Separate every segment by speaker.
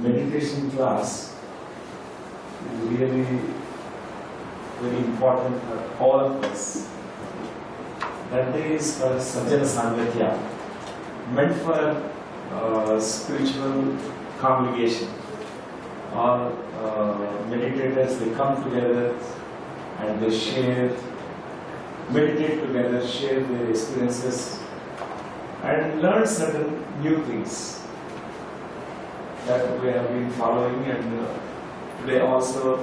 Speaker 1: meditation class is really very important for all of us. That day is for Sajjana Sanghatya, meant for spiritual congregation. All meditators, they come together and they share, meditate together, share their experiences and learn certain new things that we have been following. And today also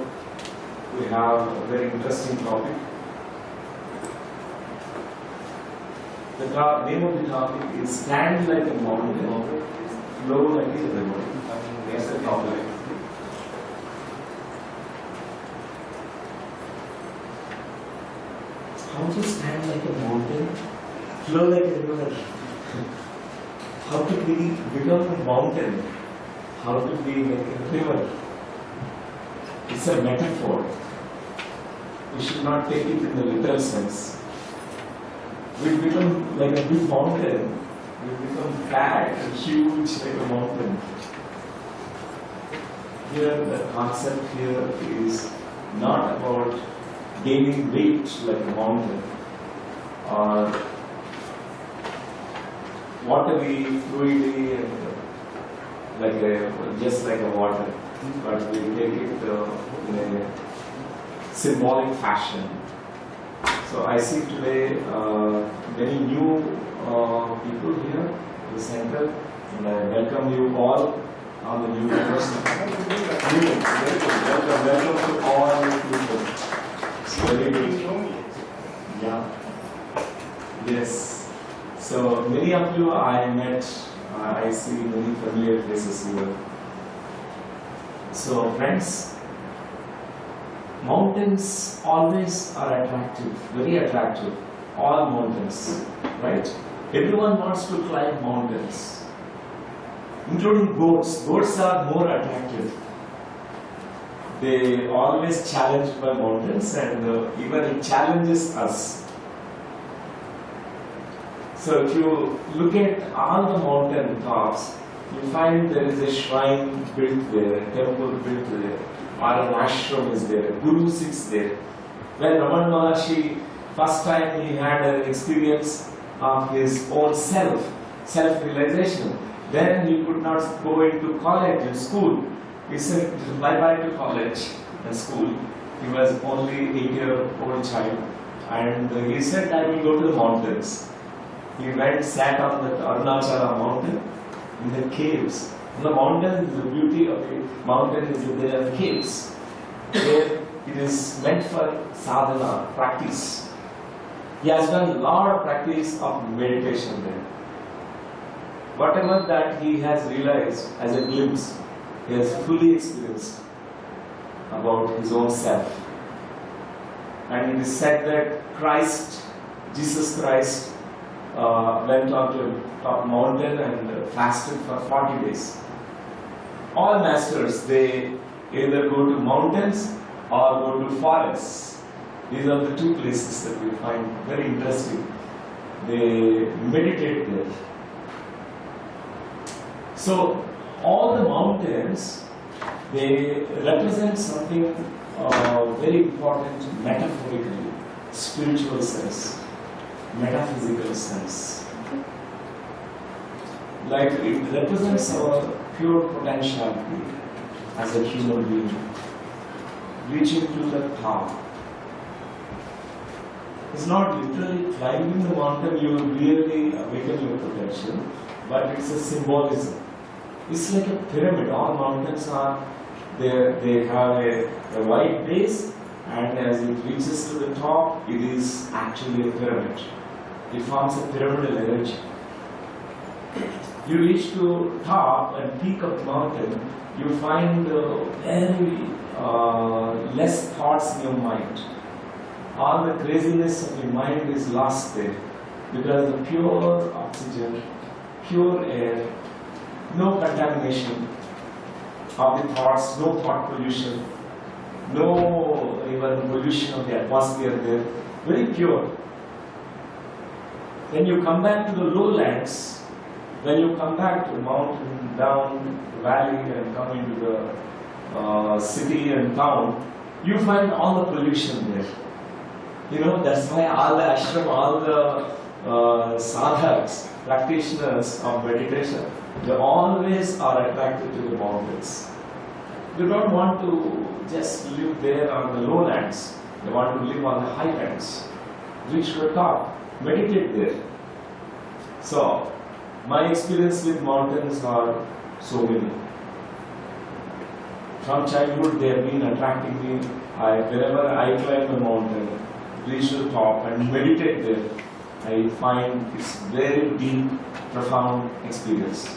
Speaker 1: we have a very interesting topic. The name of the topic is Stand Like a Mountain, Flow Like a River. That's the topic. How to stand like a mountain, flow like a river? How to become a mountain? How to be like a river? It's a metaphor. We should not take it in the literal sense. We become like a big mountain. We become fat and huge like a mountain. Here, the concept here is not about gaining weight like a mountain or watery, fluidy, and just like a water, but we take it in a symbolic fashion. So I see today many new people here in the center, and I welcome you all on the new person. Welcome to all new people. It's very good. Yeah. Yes. So many of you I met. I see many familiar faces here. So friends, mountains always are attractive, very attractive. All mountains, right? Everyone wants to climb mountains, including goats. Goats are more attractive. They always challenged by mountains, and even it challenges us. So if you look at all the mountain tops, you find there is a shrine built there, a temple built there, or an ashram is there, a guru sits there. When Ramana Maharshi, first time he had an experience of his own self-realization, then he could not go into college and school. He said bye-bye to college and school. He was only 8-year-old child, and he said, I will go to the mountains. He went, sat on the Arunachala mountain in the caves. In the mountain, the beauty of the mountain is that there are caves where it is meant for sadhana, practice. He has done a lot of practice of meditation there. Whatever that he has realized as a glimpse, he has fully experienced about his own self. And it is said that Jesus Christ, went on to top mountain and fasted for 40 days. All masters, they either go to mountains or go to forests. These are the two places that we find very interesting. They meditate there. So all the mountains, they represent something very important metaphorically, spiritual sense, metaphysical sense. Like it represents our pure potentiality as a human being, reaching to the top. It's not literally climbing the mountain you will really awaken your potential, but it's a symbolism. It's like a pyramid. All mountains are there, they have a wide base, and as it reaches to the top, it is actually a pyramid. It forms a pyramidal energy. You reach to top and peak of the mountain, you find very less thoughts in your mind. All the craziness of your mind is lost there because the pure oxygen, pure air, no contamination of the thoughts, no thought pollution, no even pollution of the atmosphere there, very pure. When you come back to the lowlands, When you come back to mountain, down valley and come into the city and town, you find all the pollution there. That's why all the ashram, all the sadhaks, practitioners of meditation, they always are attracted to the mountains. They don't want to just live there on the lowlands. They want to live on the highlands. Reach to the top, meditate there. So, my experience with mountains are so many. From childhood, they have been attracting me. Whenever I climb a mountain, reach to the top and meditate there, I find it's very deep, profound experience.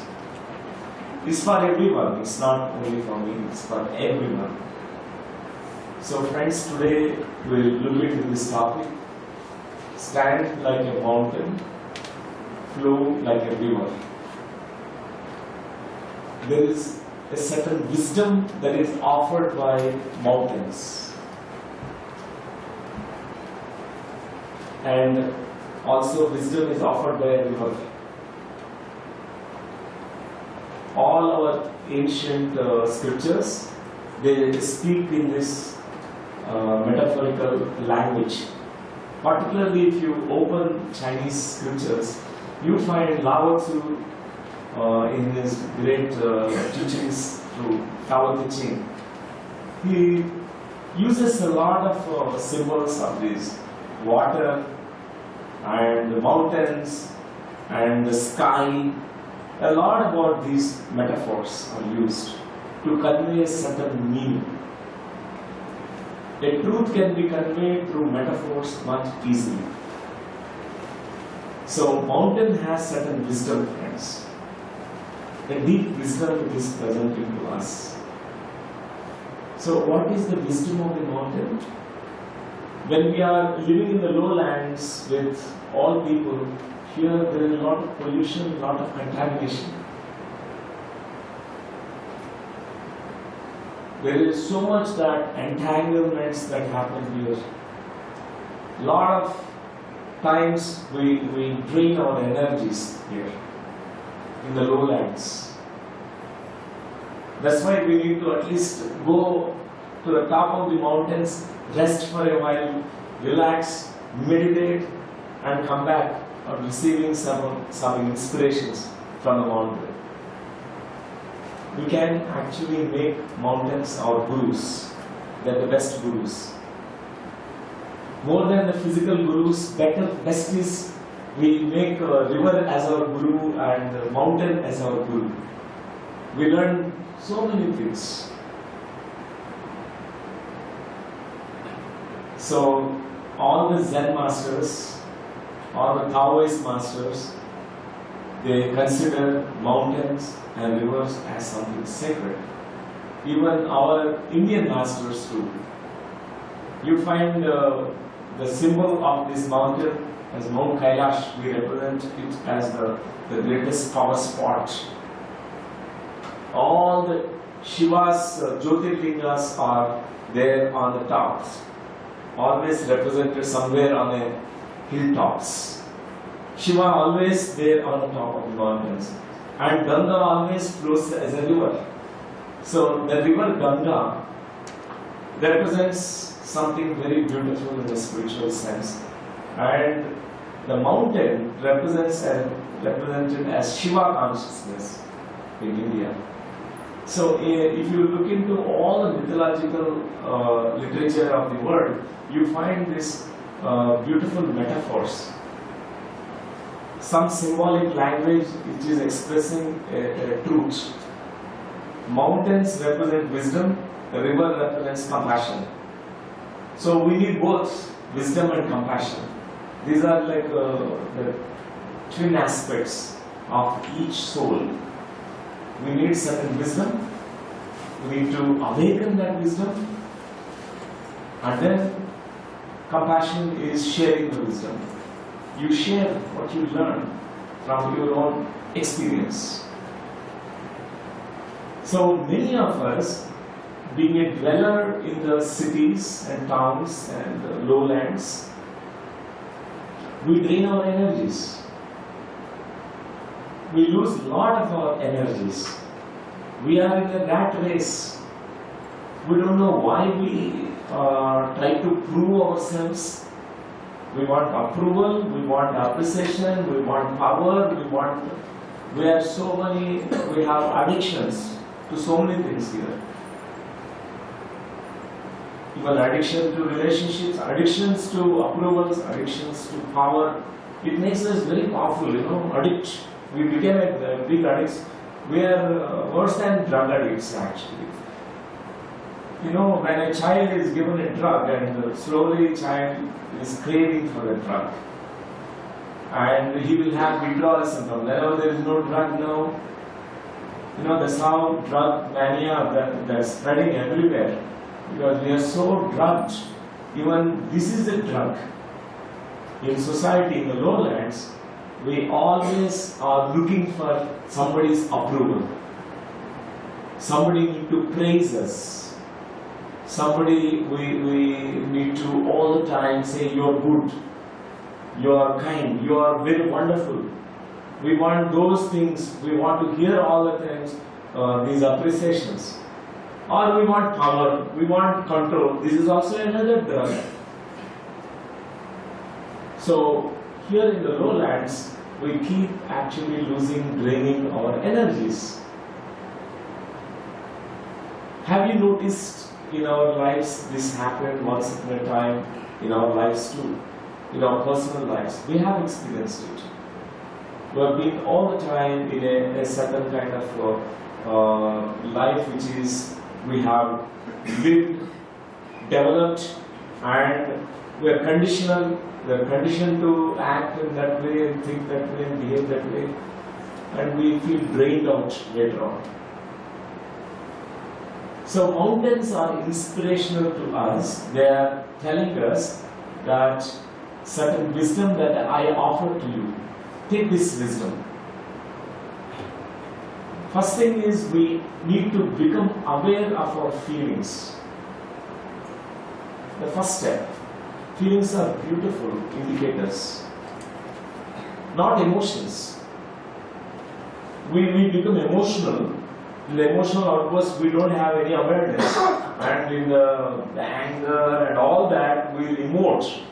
Speaker 1: It's for everyone. It's not only for me. It's for everyone. So, friends, today we'll look into this topic. Stand like a mountain, flow like a river. There is a certain wisdom that is offered by mountains. And also wisdom is offered by a river. All our ancient scriptures, they speak in this metaphorical language. Particularly if you open Chinese scriptures, you find Lao Tzu in his great teachings through Tao Te Ching. He uses a lot of symbols of this water and the mountains and the sky. A lot about these metaphors are used to convey a certain meaning. A truth can be conveyed through metaphors much easily. So, mountain has certain wisdom, friends. A deep wisdom is presented to us. So, what is the wisdom of the mountain? When we are living in the lowlands with all people, here there is a lot of pollution, a lot of contamination. There is so much that entanglements that happen here. A lot of times we drain our energies here in the lowlands. That's why we need to at least go to the top of the mountains, rest for a while, relax, meditate, and come back on receiving some inspirations from the mountain. We can actually make mountains our gurus. They're the best gurus. More than the physical gurus, best is we make a river as our guru and a mountain as our guru. We learn so many things. So, all the Zen masters, all the Taoist masters, they consider mountains and rivers as something sacred. Even our Indian masters too. You find the symbol of this mountain as Mount Kailash. We represent it as the greatest power spot. All the Shiva's Jyotirlingas are there on the tops, always represented somewhere on a hilltops. Shiva always there on the top of the mountains. And Ganga always flows as a river. So the river Ganga represents something very beautiful in the spiritual sense. And the mountain represented as Shiva consciousness in India. So if you look into all the mythological literature of the world, you find these beautiful metaphors. Some symbolic language which is expressing a truth. Mountains represent wisdom, the river represents compassion. So we need both wisdom and compassion. These are like the twin aspects of each soul. We need certain wisdom, we need to awaken that wisdom, and then compassion is sharing the wisdom. You share what you learn from your own experience. So many of us, being a dweller in the cities and towns and the lowlands, we drain our energies. we lose a lot of our energies. We are in a rat race. We don't know why we try to prove ourselves. We want approval, we want appreciation, we want power, we have so many, we have addictions to so many things here. Even addiction to relationships, addictions to approvals, addictions to power. It makes us very powerful, addict. We became a big addicts. We are worse than drug addicts actually. When a child is given a drug and slowly child is craving for the drug and he will have withdrawal symptoms. Whenever there is no drug now, that's how drug mania that's spreading everywhere because we are so drugged. Even this is a drug. In society, in the lowlands, we always are looking for somebody's approval. Somebody need to praise us. Somebody we need to all the time say you're good, you're kind, you're very wonderful. We want those things, we want to hear all the times these appreciations. Or we want power, we want control. This is also another drug. So here in the lowlands, we keep actually draining our energies. Have you noticed in our lives this happened once upon a time in our lives too, in our personal lives? We have experienced it. We have been all the time in a certain kind of life which is we have lived, developed, and we are conditional. We are conditioned to act in that way and think that way and behave that way, and we feel drained out later on. So mountains are inspirational to us. They are telling us that certain wisdom that I offer to you, take this wisdom. First thing is we need to become aware of our feelings. The first step. Feelings are beautiful indicators, not emotions. We become emotional. In the emotional outburst, we don't have any awareness, and in the anger and all that, we'll emote.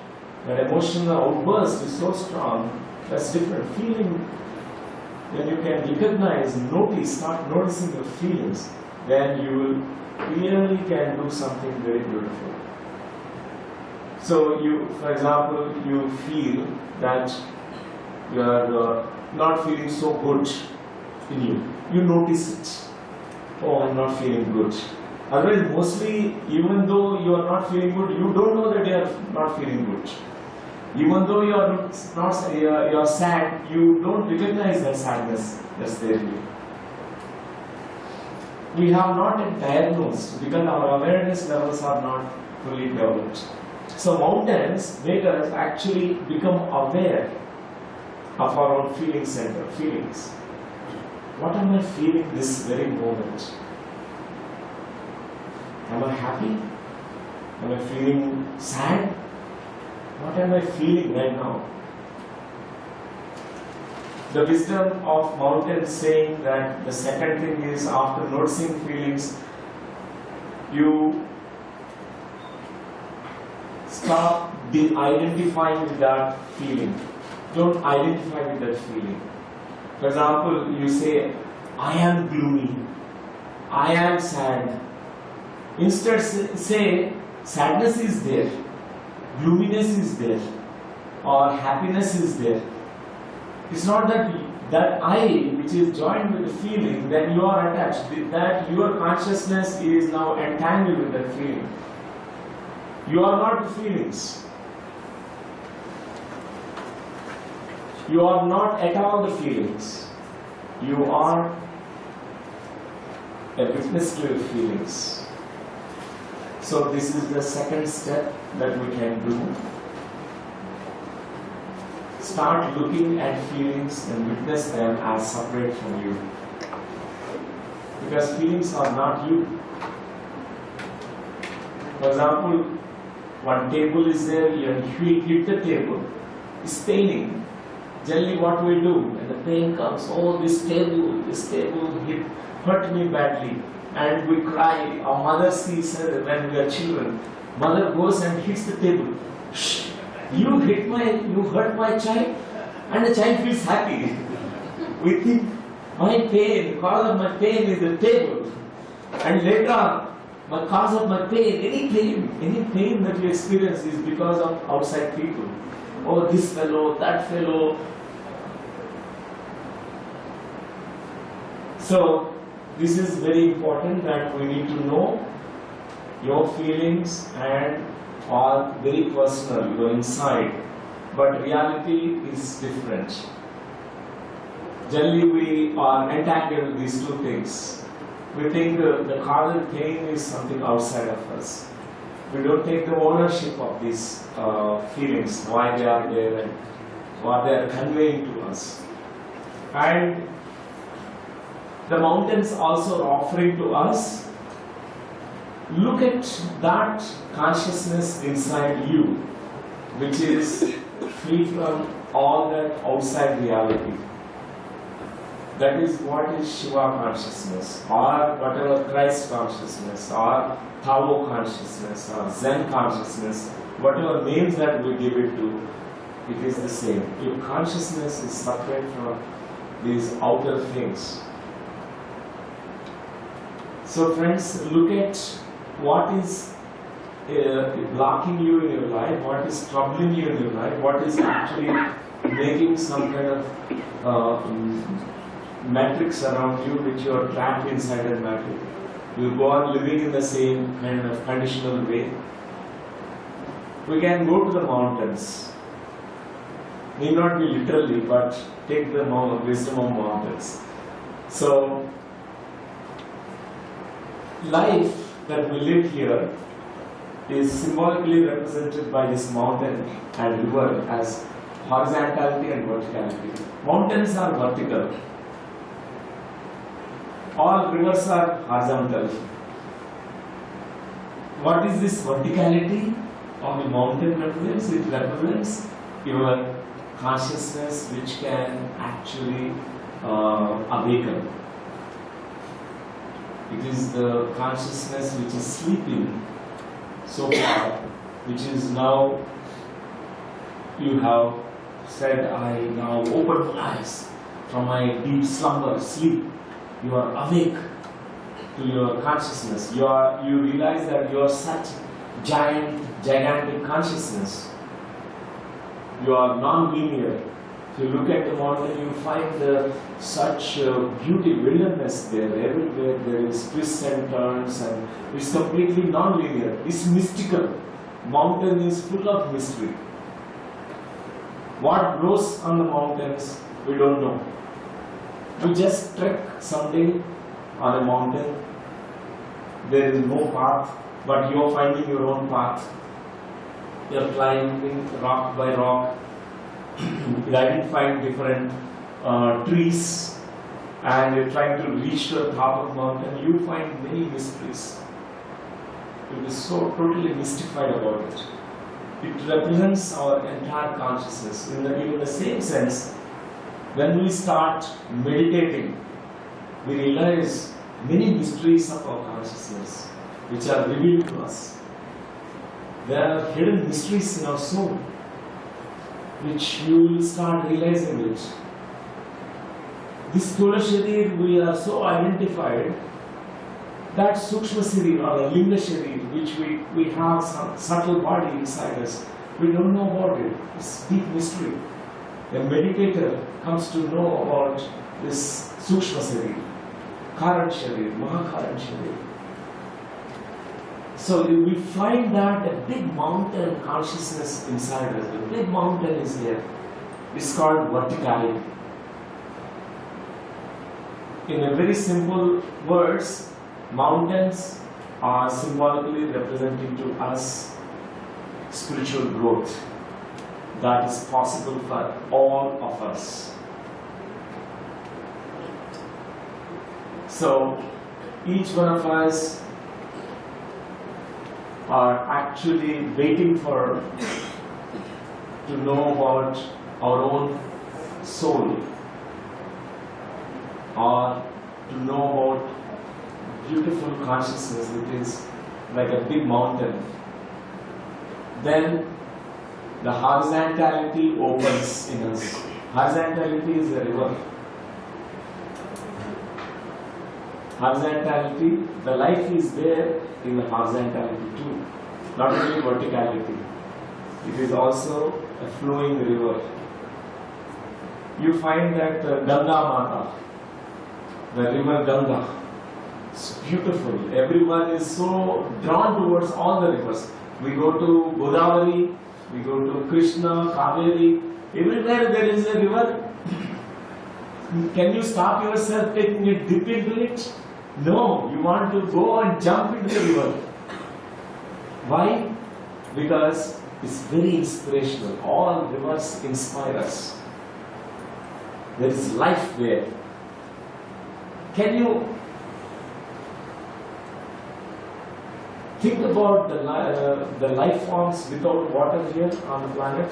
Speaker 1: That emotional outburst is so strong. That's different. Feeling, when you can recognize, start noticing your feelings, then you will really can do something very beautiful. So for example, you feel that you are not feeling so good in you. You notice it. Oh, I'm not feeling good. Otherwise, mostly, even though you are not feeling good, you don't know that you are not feeling good. Even though you are sad, you don't recognize that sadness that's there in you. We have not yet diagnosed because our awareness levels are not fully developed. So mountains make us actually become aware of our own feeling center, feelings. What am I feeling this very moment? Am I happy? Am I feeling sad? What am I feeling right now? The wisdom of mountains saying that the second thing is after noticing feelings, you stop identifying with that feeling. Don't identify with that feeling. For example, you say, I am gloomy, I am sad. Instead say, sadness is there, gloominess is there, or happiness is there. It's not that I, which is joined with the feeling, then you are attached, that your consciousness is now entangled with that feeling. You are not the feelings. You are not at all the feelings. You are a witness to your feelings. So this is the second step that we can do. Start looking at feelings and witness them as separate from you. Because feelings are not you. For example, one table is there, and you hit the table. It's paining. Generally what we do, when the pain comes, oh this table hurt me badly, and we cry. Our mother sees when we are children. Mother goes and hits the table. Shh, you hurt my child, and the child feels happy. We think my pain, cause of my pain is the table, and later on, the cause of my pain, any pain that you experience is because of outside people. Oh, this fellow, that fellow. So, this is very important that we need to know your feelings and are very personal, your inside, but reality is different. Generally, we are entangled with these two things. We think the causal pain is something outside of us. We don't take the ownership of these feelings, why they are there and what they are conveying to us. And the mountains also are offering to us, look at that consciousness inside you, which is free from all that outside reality. That is what is Shiva consciousness, or whatever Christ consciousness, or Tao consciousness, or Zen consciousness, whatever names that we give it to, it is the same. Your consciousness is separate from these outer things. So friends, look at what is blocking you in your life, what is troubling you in your life, what is actually making some kind of matrix around you which you are trapped inside that matrix. You go on living in the same kind of conditional way. We can go to the mountains. May not be literally, but take the wisdom of mountains. So, life that we live here is symbolically represented by this mountain and river as horizontality and verticality. Mountains are vertical. All rivers are horizontal. What is this verticality of the mountain represents? It represents your consciousness which can actually awaken. It is the consciousness which is sleeping so far, which is now, you have said, I now open my eyes from my deep slumber, sleep. You are awake to your consciousness. You realize that you are such gigantic consciousness. You are non-linear. If you look at the mountain, you find such beauty, wilderness there. Everywhere there is twists and turns, and it's completely non-linear. It's mystical. Mountain is full of mystery. What grows on the mountains, we don't know. We just trek someday on a mountain. There is no path, but you are finding your own path. You are climbing rock by rock, identifying different trees, and you're trying to reach to the top of the mountain. You find many mysteries. You'll be so totally mystified about it. It represents our entire consciousness. In the same sense, when we start meditating, we realize many mysteries of our consciousness which are revealed to us. There are hidden mysteries in our soul which you will start realizing it. This Sthula Sharir, we are so identified that Sukshma Sharir or a Linga Sharir, which we have some subtle body inside us, we don't know about it. It's deep mystery. A meditator comes to know about this Sukshma Sharir, Karan Sharir, Mahakaran Sharir. So we find that a big mountain consciousness inside us, a big mountain is there. It's called verticality. In a very simple words, mountains are symbolically representing to us spiritual growth that is possible for all of us. So each one of us are actually waiting to know about our own soul, or to know about beautiful consciousness, which is like a big mountain, then the horizontality opens in us. Horizontality is a river. Horizontality, the life is there in the horizontality too, not only verticality. It is also a flowing river. You find that Ganga Mata, the river Ganga, it's beautiful. Everyone is so drawn towards all the rivers. We go to Godavari, we go to Krishna, Kaveri, everywhere there is a river. Can you stop yourself taking a dip into it? No, you want to go and jump into the river. Why? Because it's very inspirational. All rivers inspire us. There is life there. Can you think about the life forms without water here on the planet?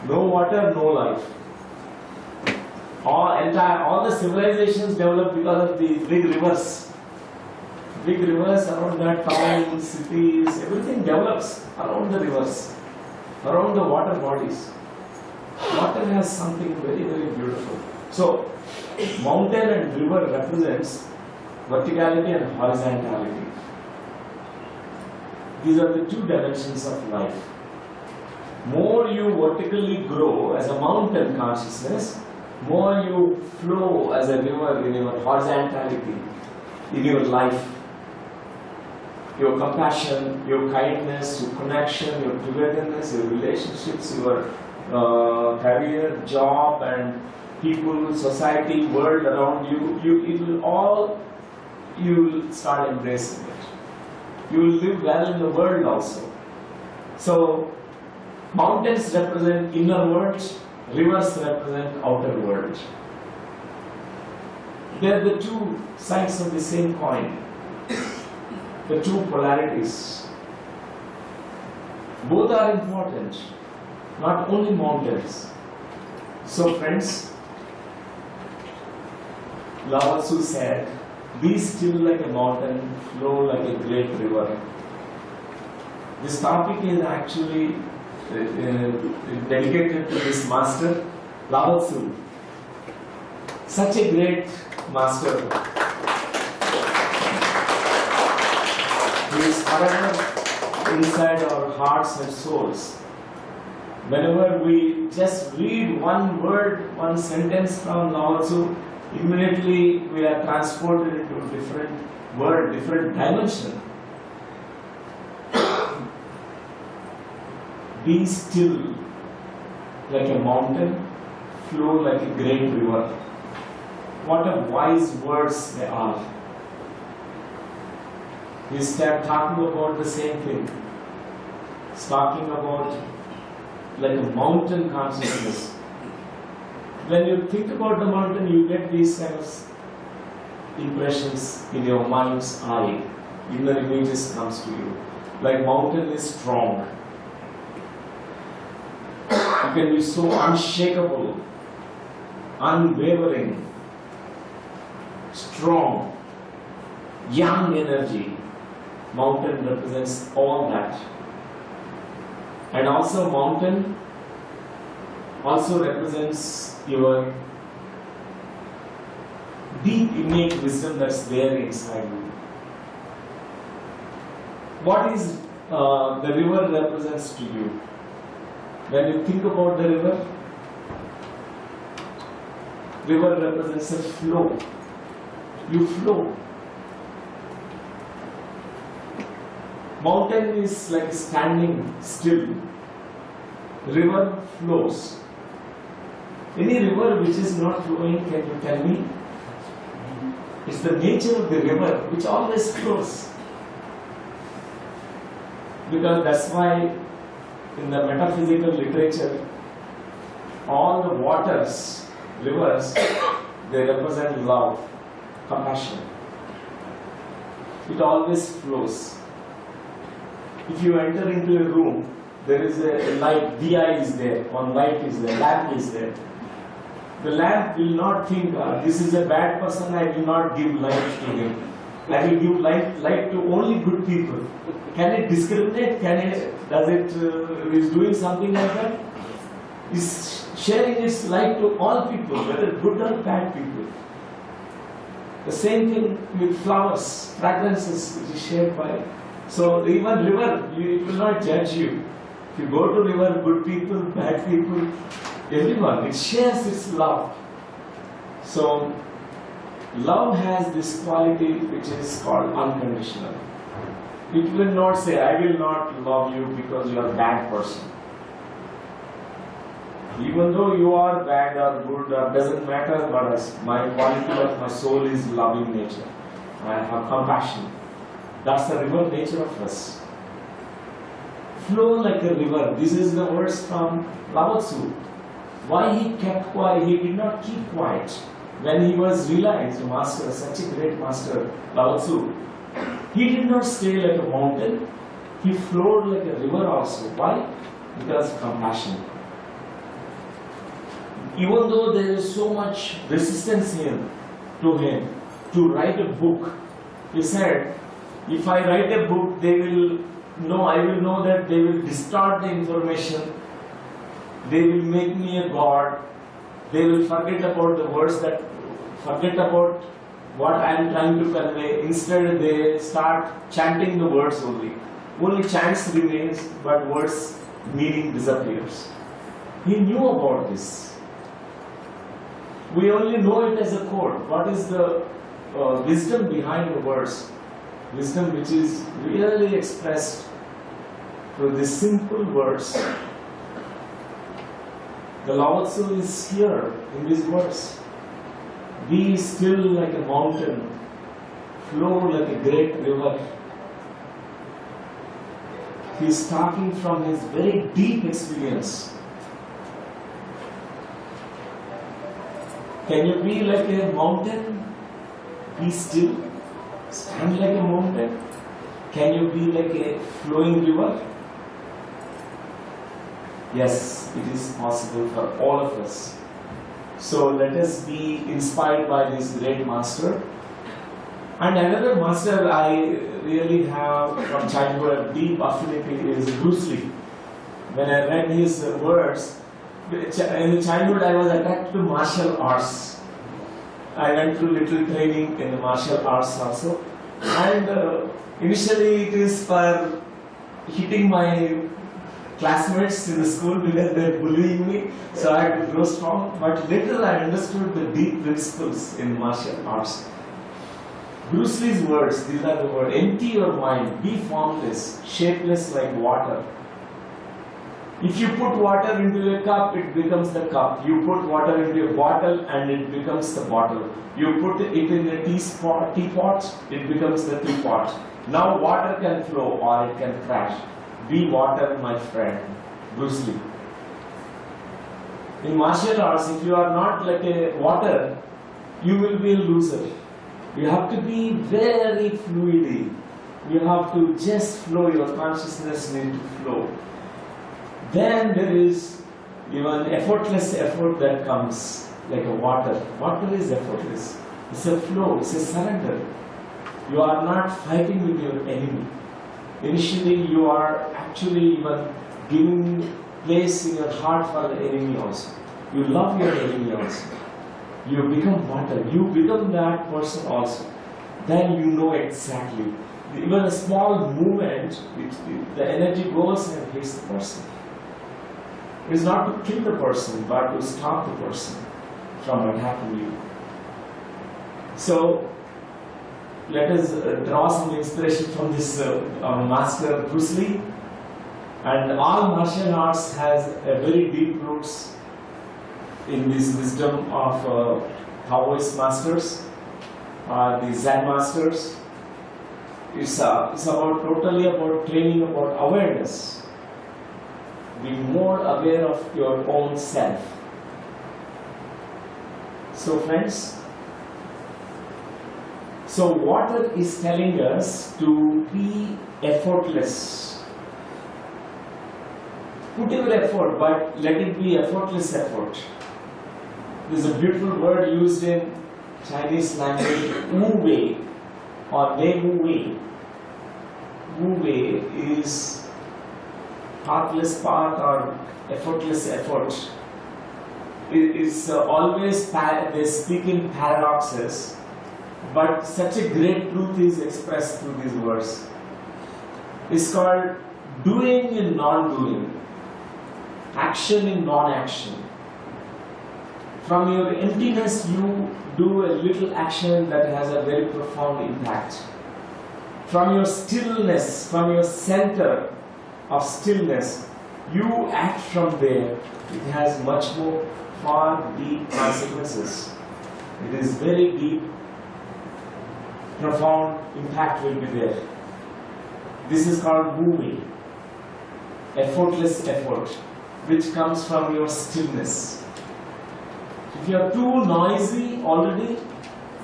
Speaker 1: No water, no life. All the civilizations developed because of these big rivers. Big rivers around that towns, cities, everything develops around the rivers, around the water bodies. Water has something very, very beautiful. So, mountain and river represents verticality and horizontality. These are the two dimensions of life. More you vertically grow as a mountain consciousness, more you flow as a river in your horizontality, in your life. Your compassion, your kindness, your connection, your togetherness, your relationships, your career, job, and people, society, world around you, you will start embracing it. You will live well in the world also. So, mountains represent inner world, rivers represent outer world. They are the two sides of the same coin, the two polarities. Both are important, not only mountains. So friends, Lao Tzu said, be still like a mountain, flow like a great river. This topic is actually dedicated to this master, Lao Tzu. Such a great master. He is forever inside our hearts and souls. Whenever we just read one word, one sentence from Lao Tzu, immediately we are transported into a different world, different dimension. Be still like a mountain, flow like a great river. What a wise words they are. We start talking about the same thing. It's talking about like a mountain consciousness. When you think about the mountain, you get these kind of impressions in your mind's eye. Inner images comes to you. Like mountain is strong. You can be so unshakable, unwavering, strong, young energy. Mountain represents all that. And also mountain also represents your deep innate wisdom that's there inside you. What is the river represents to you? When you think about the river represents a flow. You flow. Mountain is like standing still. River flows. Any river which is not flowing, can you tell me? It's the nature of the river which always flows. Because that's why in the metaphysical literature, all the waters, rivers, they represent love, compassion. It always flows. If you enter into a room, there is a light, diya is there, one light is there, lamp is there. The lamp will not think, this is a bad person, I will not give light to him. I will give light to only good people. Can it discriminate? Is doing something like that? Is sharing its light to all people, whether good or bad people. The same thing with flowers, fragrances, which is shared by. So even river, it will not judge you. If you go to river, good people, bad people, everyone, it shares its love. So love has this quality which is called unconditional. It will not say, I will not love you because you are a bad person. Even though you are bad or good or doesn't matter, but my quality of my soul is loving nature. I have compassion. That's the river nature of us. Flow like a river. This is the words from Lao Tzu. Why he kept quiet? He did not keep quiet. When he was realized, master, such a great master, Lao Tzu, he did not stay like a mountain. He flowed like a river also. Why? Because of compassion. Even though there is so much resistance to him to write a book, he said, if I write a book, I will know that they will distort the information, they will make me a god, they will forget about the words forget about what I am trying to convey. Instead, they start chanting the words only. Only chants remains, but words meaning disappears. He knew about this. We only know it as a code. What is the wisdom behind the words? Wisdom which is really expressed through these simple words. The Lao Tzu is here in these words. Be still like a mountain, flow like a great river. He is talking from his very deep experience. Can you be like a mountain? Be still. Stand like a mountain. Can you be like a flowing river? Yes, it is possible for all of us. So let us be inspired by this great master. And another master I really have from childhood a deep affinity is Bruce Lee. When I read his words, in childhood I was attracted to martial arts. I went through little training in the martial arts also. And initially it is for hitting my classmates in the school because they are bullying me, so I had to grow strong. But later I understood the deep principles in martial arts. Bruce Lee's words, these are the words: empty your mind, be formless, shapeless like water. If you put water into a cup, it becomes the cup. You put water into a bottle and it becomes the bottle. You put it in a teapot, it becomes the teapot. Now water can flow or it can crash. Be water, my friend. Bruce Lee. In martial arts, if you are not like a water, you will be a loser. You have to be very fluid. You have to just flow. Your consciousness needs to flow. Then there is even effortless effort that comes like a water. Water is effortless. It's a flow. It's a surrender. You are not fighting with your enemy. Initially, you are actually even giving place in your heart for the enemy also. You love your enemy also. You become water. You become that person also. Then you know exactly. Even a small movement, the energy goes and hits the person. It is not to kill the person, but to stop the person from attacking you. So, let us draw some inspiration from this master Bruce Lee. And all martial arts has a very deep roots in this wisdom of Taoist masters, the Zen masters. It's totally about training, about awareness. Be more aware of your own self. So friends, so water is telling us to be effortless. Put your effort, but let it be effortless effort. There's a beautiful word used in Chinese language, wu wei or mei wu wei. Wu wei is pathless path or effortless effort. It is always they speak in paradoxes, but such a great truth is expressed through these words. It's called doing in non-doing, action in non-action. From your emptiness, you do a little action that has a very profound impact. From your stillness, from your center of stillness, you act from there. It has much more far deep consequences. It is very deep, profound impact will be there. This is called wu wei, effortless effort, which comes from your stillness. If you are too noisy already,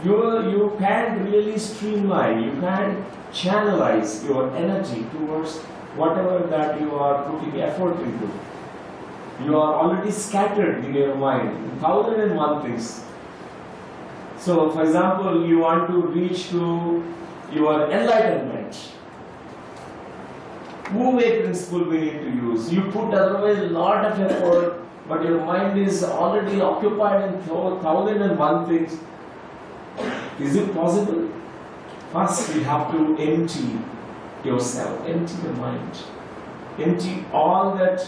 Speaker 1: you can't really streamline, you can't channelize your energy towards whatever that you are putting effort into. You are already scattered in your mind, 1001 things. So, for example, you want to reach to your enlightenment. Wu wei principle we need to use. You put otherwise a lot of effort, but your mind is already occupied in 1001 things. Is it possible? First, you have to empty yourself, empty your mind, empty all that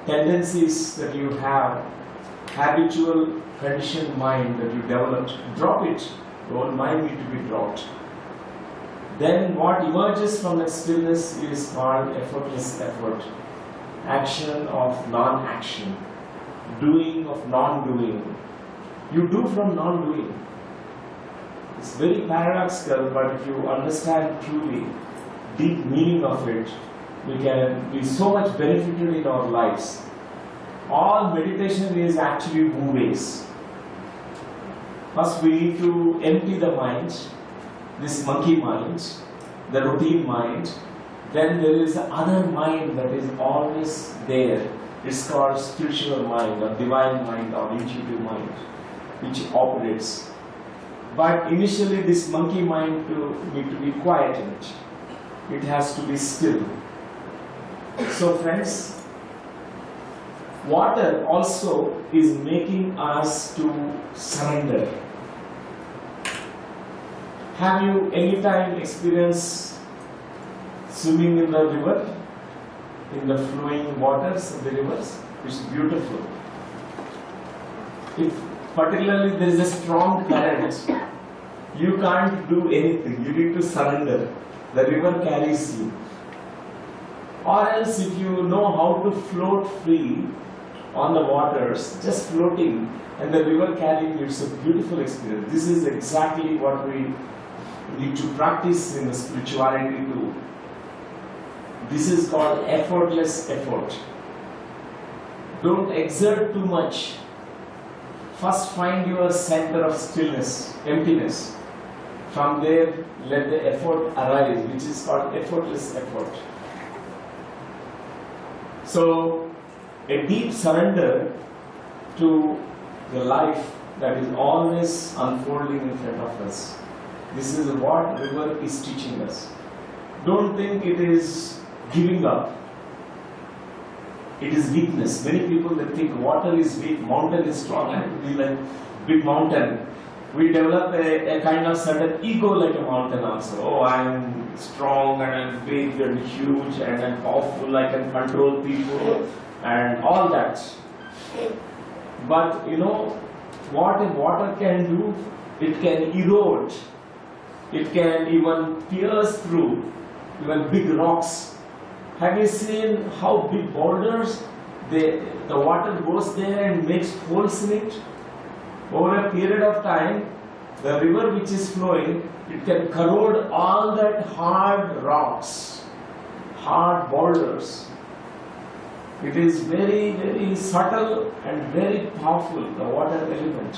Speaker 1: tendencies that you have, habitual conditioned mind that you developed, drop it. Your mind need to be dropped. Then what emerges from that stillness is called effortless effort, action of non-action, doing of non-doing. You do from non-doing. It's very paradoxical, but if you understand truly deep meaning of it, we can be so much benefited in our lives. All meditation is actually wu weis. First we need to empty the mind, this monkey mind, the routine mind. Then there is other mind that is always there. It's called spiritual mind or divine mind or intuitive mind, which operates. But initially this monkey mind need to be quietened. It has to be still. So friends, water also is making us to surrender. Have you any time experienced swimming in the river, in the flowing waters of the rivers? It's beautiful. If particularly there is a strong current, you can't do anything. You need to surrender. The river carries you. Or else if you know how to float free on the waters, just floating and the river carrying you, it's a beautiful experience. This is exactly what we need to practice in the spirituality too. This is called effortless effort. Don't exert too much. First find your center of stillness, emptiness. From there, let the effort arise, which is called effortless effort. So, a deep surrender to the life that is always unfolding in front of us. This is what river is teaching us. Don't think it is giving up. It is weakness. Many people they think water is weak, mountain is strong, and we like big mountain. We develop a kind of certain ego like a mountain also. Oh, I am strong and I'm big and huge and I'm powerful, I can control people and all that. But you know what water can do? It can erode. It can even pierce through even big rocks. Have you seen how big boulders, the water goes there and makes holes in it? Over a period of time, the river which is flowing, it can corrode all that hard rocks, hard boulders. It is very, very subtle and very powerful, the water element.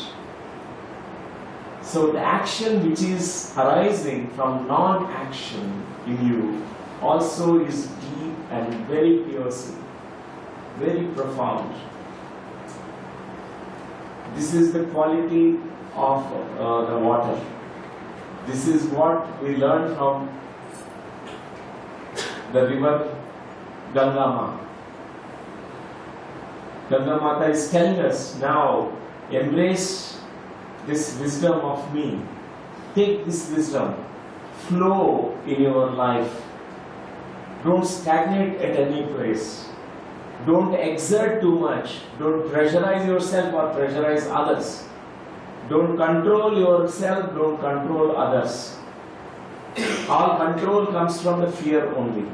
Speaker 1: So the action which is arising from non-action in you also is deep and very piercing, very profound. This is the quality of the water. This is what we learn from the river Ganga. Ganga Mata is telling us now, embrace this wisdom of me. Take this wisdom, flow in your life. Don't stagnate at any place. Don't exert too much. Don't pressurize yourself or pressurize others. Don't control yourself, don't control others. All control comes from the fear only.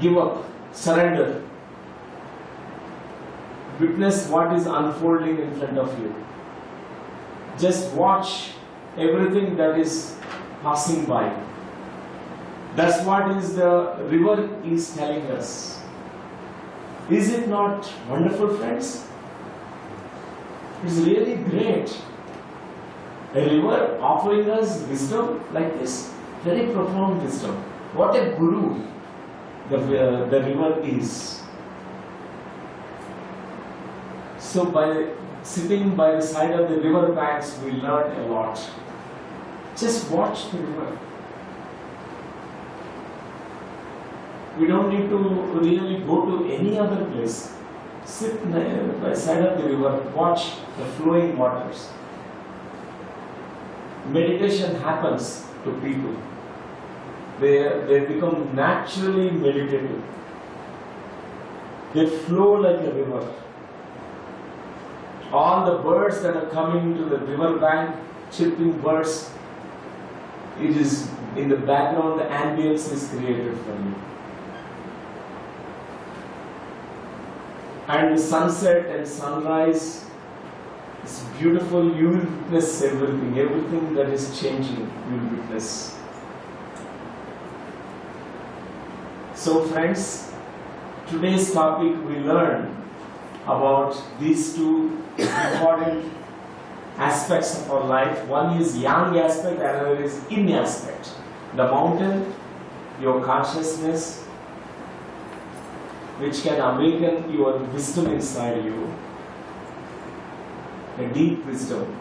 Speaker 1: Give up, surrender. Witness what is unfolding in front of you. Just watch everything that is passing by. That's what is the river is telling us. Is it not wonderful, friends? It's really great. A river offering us wisdom like this, very profound wisdom. What a guru the river is. So by sitting by the side of the river banks, we learn a lot. Just watch the river. We don't need to really go to any other place. Sit by the side of the river, watch the flowing waters. Meditation happens to people. They become naturally meditative. They flow like a river. All the birds that are coming to the river bank, chirping birds, it is in the background, the ambience is created for you. And the sunset and sunrise is beautiful. You will witness everything. Everything that is changing, you will witness. So friends, today's topic we learn about these two important aspects of our life. One is yang aspect, another is yin aspect. The mountain, your consciousness, which can awaken your wisdom inside you, a deep wisdom.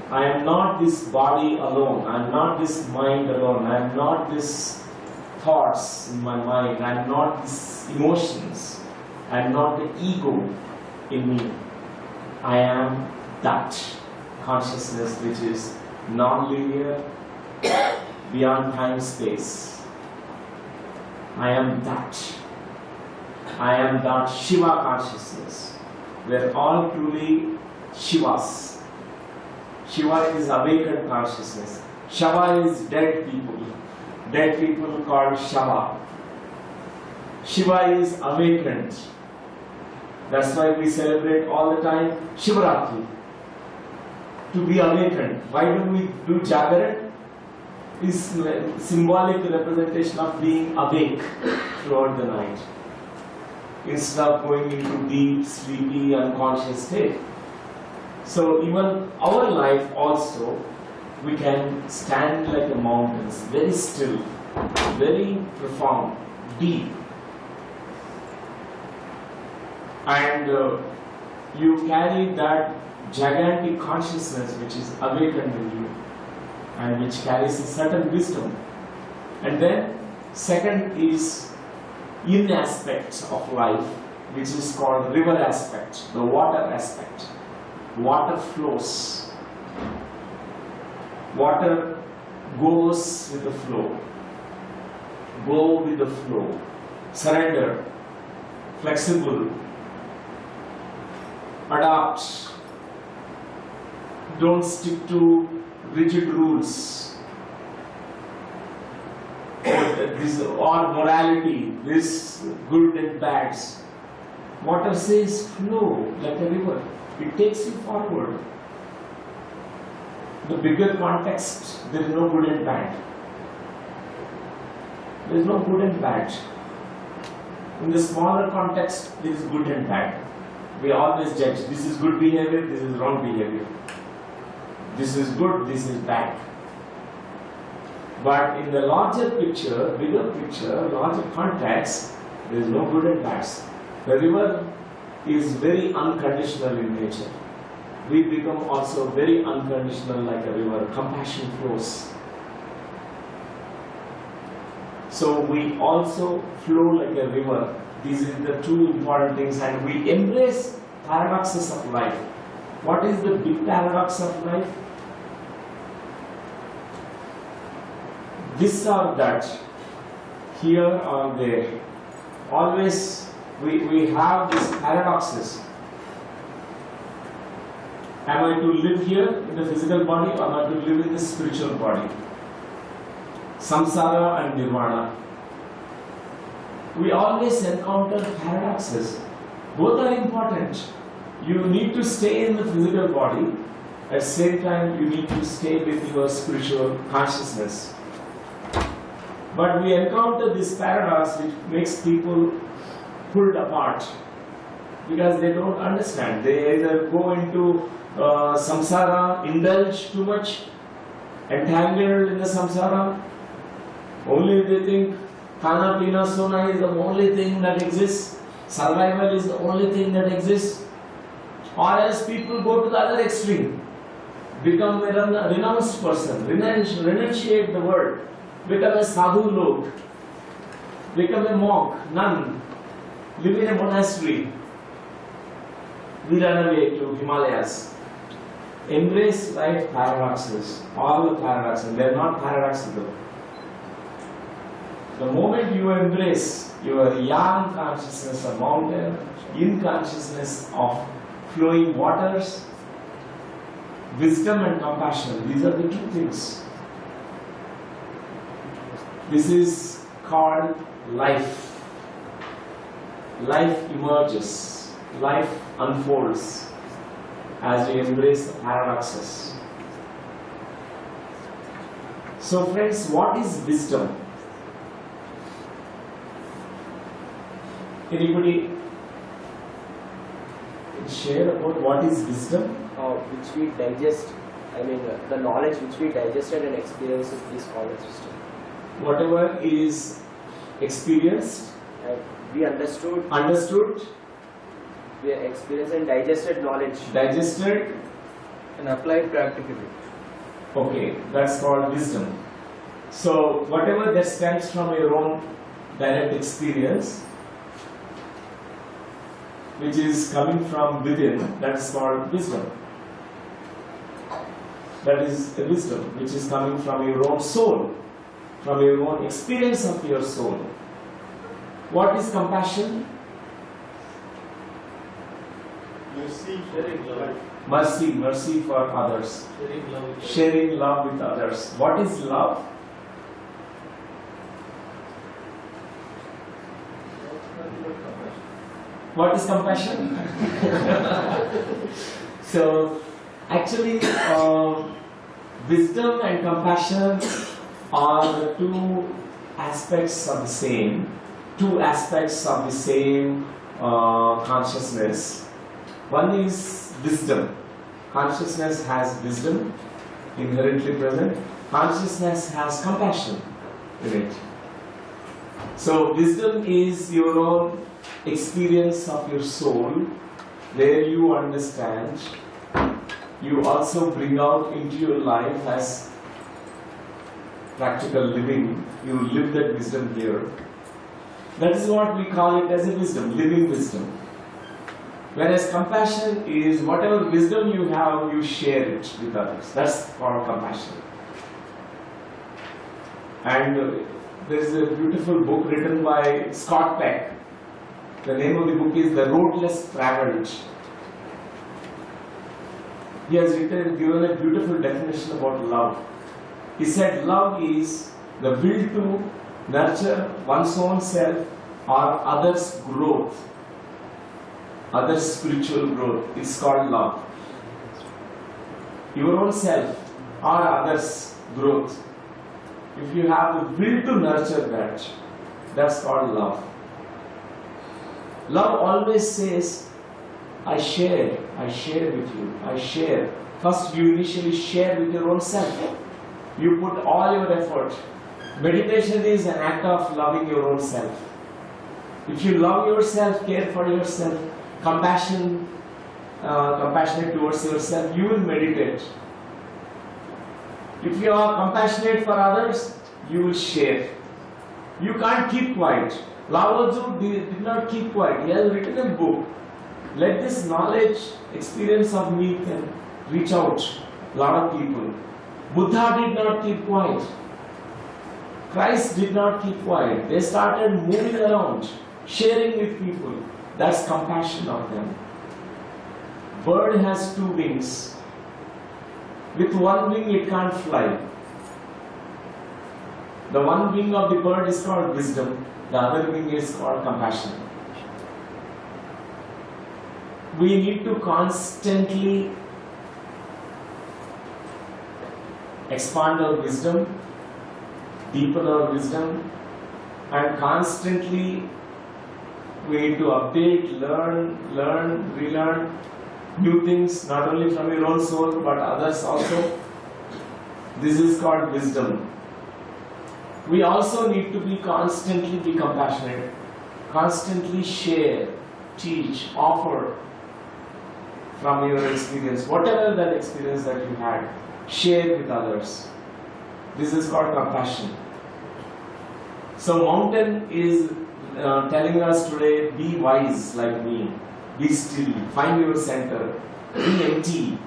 Speaker 1: I am not this body alone, I am not this mind alone, I am not this thoughts in my mind, I am not these emotions, I am not the ego in me. I am that consciousness which is non-linear, beyond time-space. I am that. I am that Shiva consciousness. We are all truly Shivas. Shiva is awakened consciousness. Shava is dead people. Dead people called Shava. Shiva is awakened. That's why we celebrate all the time Shivaratri. To be awakened. Why do we do Jagaran? Is symbolic representation of being awake throughout the night, instead of going into deep, sleepy, unconscious state. So even our life also, we can stand like the mountains, very still, very profound, deep. And you carry that gigantic consciousness which is awakened in you, and which carries a certain wisdom. And then second is yin aspect of life, which is called river aspect, the water aspect. Water flows. Water goes with the flow. Go with the flow. Surrender. Flexible. Adapt. Don't stick to rigid rules, or morality, this good and bads. Water says flow like a river. It takes you forward. The bigger context, there is no good and bad. There is no good and bad. In the smaller context, there is good and bad. We always judge. This is good behavior, this is wrong behavior. This is good, this is bad. But in the larger picture, bigger picture, larger context, there is no good and bad. The river is very unconditional in nature. We become also very unconditional like a river. Compassion flows. So we also flow like a river. These are the two important things, and we embrace paradoxes of life. What is the big paradox of life? This or that, here or there. Always we have these paradoxes. Am I to live here in the physical body, or am I to live in the spiritual body? Samsara and nirvana. We always encounter paradoxes. Both are important. You need to stay in the physical body. At the same time, you need to stay with your spiritual consciousness. But we encounter this paradox which makes people pulled apart because they don't understand. They either go into samsara, indulge too much, entangled in the samsara. Only they think khana, pina, sona is the only thing that exists. Survival is the only thing that exists. Or else people go to the other extreme. Become a renounced person. Renunciate the world. Become a sadhu log. Become a monk, nun. Live in a monastery. We run away to Himalayas. Embrace life paradoxes. All the paradoxes. They are not paradoxical. The moment you embrace your yang consciousness of mountain, yin consciousness of flowing waters, wisdom and compassion, these are the two things. This is called life. Life emerges, life unfolds as we embrace the paradoxes. So friends, what is wisdom? Anybody can share about what is wisdom?
Speaker 2: Which we digest, the knowledge which we digested and experienced is called as wisdom.
Speaker 1: Whatever is experienced,
Speaker 2: we understood, we experienced and digested knowledge.
Speaker 1: Digested
Speaker 2: and applied practically.
Speaker 1: Okay, that's called wisdom. So whatever that stems from your own direct experience, which is coming from within, that is called wisdom. That is a wisdom which is coming from your own soul, from your own experience of your soul. What is compassion?
Speaker 3: Mercy, sharing love.
Speaker 1: Mercy for others. Sharing love with others. What is love? What is compassion? So, actually, wisdom and compassion are the two aspects of the same, consciousness. One is wisdom. Consciousness has wisdom inherently present. Consciousness has compassion in it. So, wisdom is your own experience of your soul, where you understand, you also bring out into your life as practical living. You live that wisdom here. That is what we call it as a wisdom, living wisdom. Whereas compassion is whatever wisdom you have, you share it with others. That's called compassion. And there is a beautiful book written by Scott Peck. The name of the book is The Roadless Traveled. He has given a beautiful definition about love. He said love is the will to nurture one's own self or others' growth, others' spiritual growth. It's called love. Your own self or others' growth. If you have the will to nurture that, that's called love. Love always says, I share with you, I share. First you initially share with your own self. You put all your effort. Meditation is an act of loving your own self. If you love yourself, care for yourself, compassionate towards yourself, you will meditate. If you are compassionate for others, you will share. You can't keep quiet. Lao Tzu did not keep quiet. He has written a book. Let this knowledge, experience of me can reach out a lot of people. Buddha did not keep quiet. Christ did not keep quiet. They started moving around, sharing with people. That's compassion of them. Bird has two wings. With one wing it can't fly. The one wing of the bird is called wisdom. The other wing is called compassion. We need to constantly expand our wisdom, deepen our wisdom, and constantly we need to update, learn, relearn new things, not only from your own soul but others also. This is called wisdom. We also need to be constantly compassionate, constantly share, teach, offer from your experience, whatever that experience that you had, share with others. This is called compassion. So mountain is telling us today, be wise like me, be still, find your center, be empty,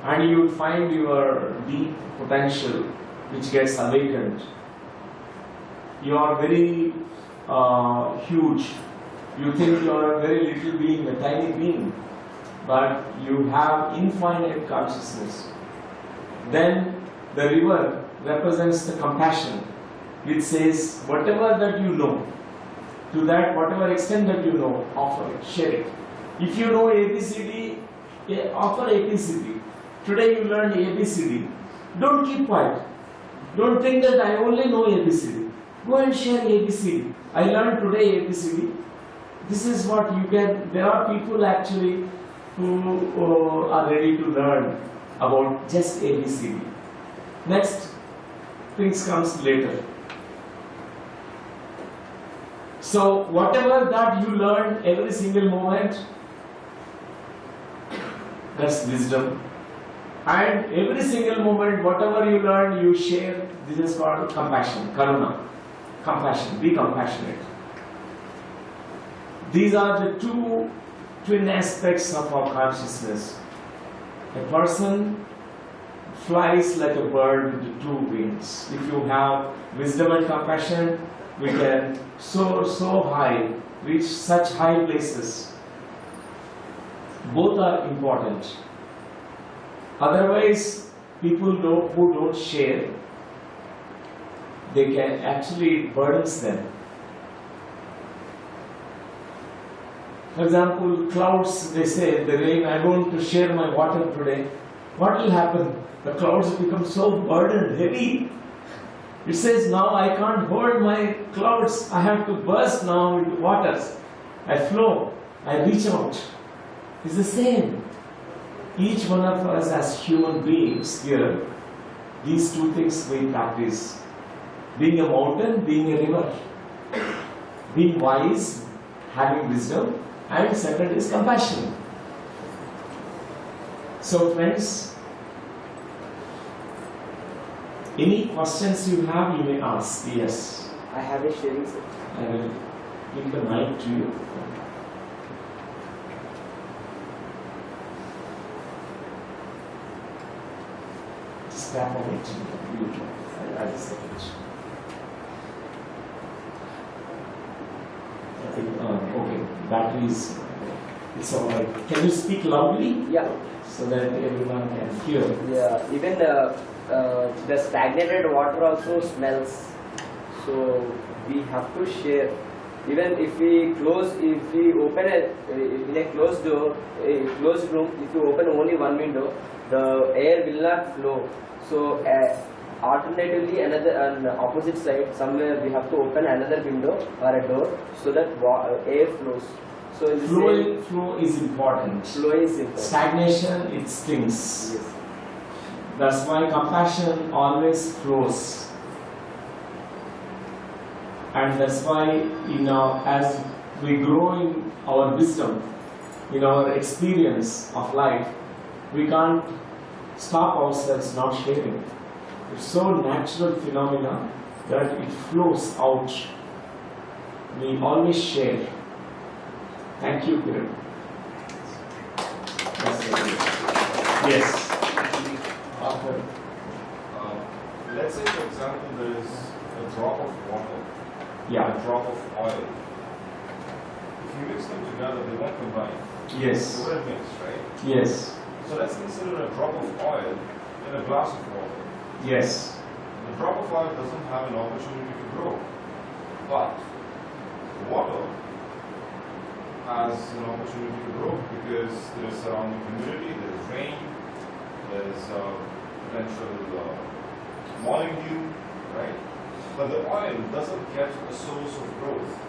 Speaker 1: and you will find your deep potential which gets awakened. You are very huge. You think you are a very little being, a tiny being, but you have infinite consciousness. Then the river represents the compassion, which says whatever that you know, to that whatever extent that you know, offer it, share it. If you know ABCD, offer ABCD. Today you learned ABCD. Don't keep quiet. Don't think that I only know ABCD. Go and share ABCD. I learned today ABCD. This is what you can. There are people actually who are ready to learn about just ABCD. Next, things comes later. So whatever that you learn every single moment, that's wisdom. And every single moment, whatever you learn, you share. This is called compassion, karuna. Compassion, be compassionate. These are the two twin aspects of our consciousness. A person flies like a bird with two wings. If you have wisdom and compassion, we can soar so high, reach such high places. Both are important. Otherwise, people who don't share, they can actually burdens them. For example, clouds, they say, the rain, I want to share my water today. What will happen? The clouds become so burdened, heavy. It says, now I can't hold my clouds. I have to burst now into waters. I flow. I reach out. It's the same. Each one of us as human beings here, these two things we practice. Being a mountain, being a river. Being wise, having wisdom, and second is compassion. So friends, any questions you have, you may ask. Yes.
Speaker 2: I have a sharing set.
Speaker 1: I will give the mic to you. Just tap on it. I will say it. Okay, battery is. It's alright. Can you speak loudly?
Speaker 2: Yeah.
Speaker 1: So that everyone can hear.
Speaker 2: Yeah. Even the stagnated water also smells. So we have to share. Even if we open in a closed door, a closed room, if you open only one window, the air will not flow. So alternatively, on the opposite side, somewhere we have to open another window or a door so that air flows. So in the
Speaker 1: Flow is important.
Speaker 2: Flow is important.
Speaker 1: Stagnation, it stinks.
Speaker 2: Yes.
Speaker 1: That's why compassion always flows. And that's why, as we grow in our wisdom, in our experience of life, we can't stop ourselves not sharing. It's so natural phenomena that it flows out. We always share. Thank you, Kiran. Yes. After.
Speaker 4: Let's say, for example, there is a drop of water,
Speaker 1: Yeah.
Speaker 4: a drop of oil. If you mix them together, they won't combine.
Speaker 1: Yes.
Speaker 4: They wouldn't mix, right?
Speaker 1: Yes.
Speaker 4: So let's consider a drop of oil in a glass of water.
Speaker 1: Yes.
Speaker 4: The drop of oil doesn't have an opportunity to grow, but the water has an opportunity to grow because there is surrounding humidity, there is rain, there is potential morning dew, right? But the oil doesn't get a source of growth.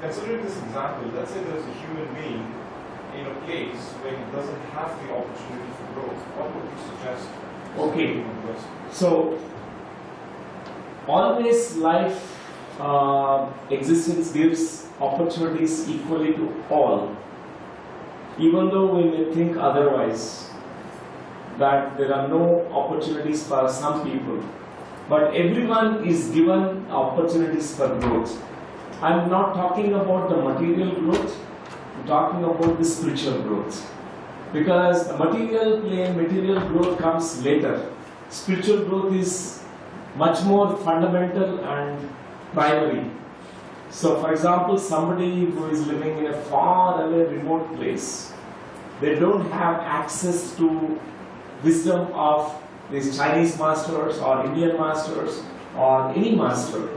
Speaker 4: Considering this example, let's say there's a human being in a place where he doesn't have the opportunity for growth. What would you suggest?
Speaker 1: Okay. So, always life existence gives opportunities equally to all, even though we may think otherwise, that there are no opportunities for some people, but everyone is given opportunities for growth. I'm not talking about the material growth, I'm talking about the spiritual growth. Because the material growth comes later. Spiritual growth is much more fundamental and primary. So, for example, somebody who is living in a far away remote place, they don't have access to wisdom of these Chinese masters or Indian masters or any master.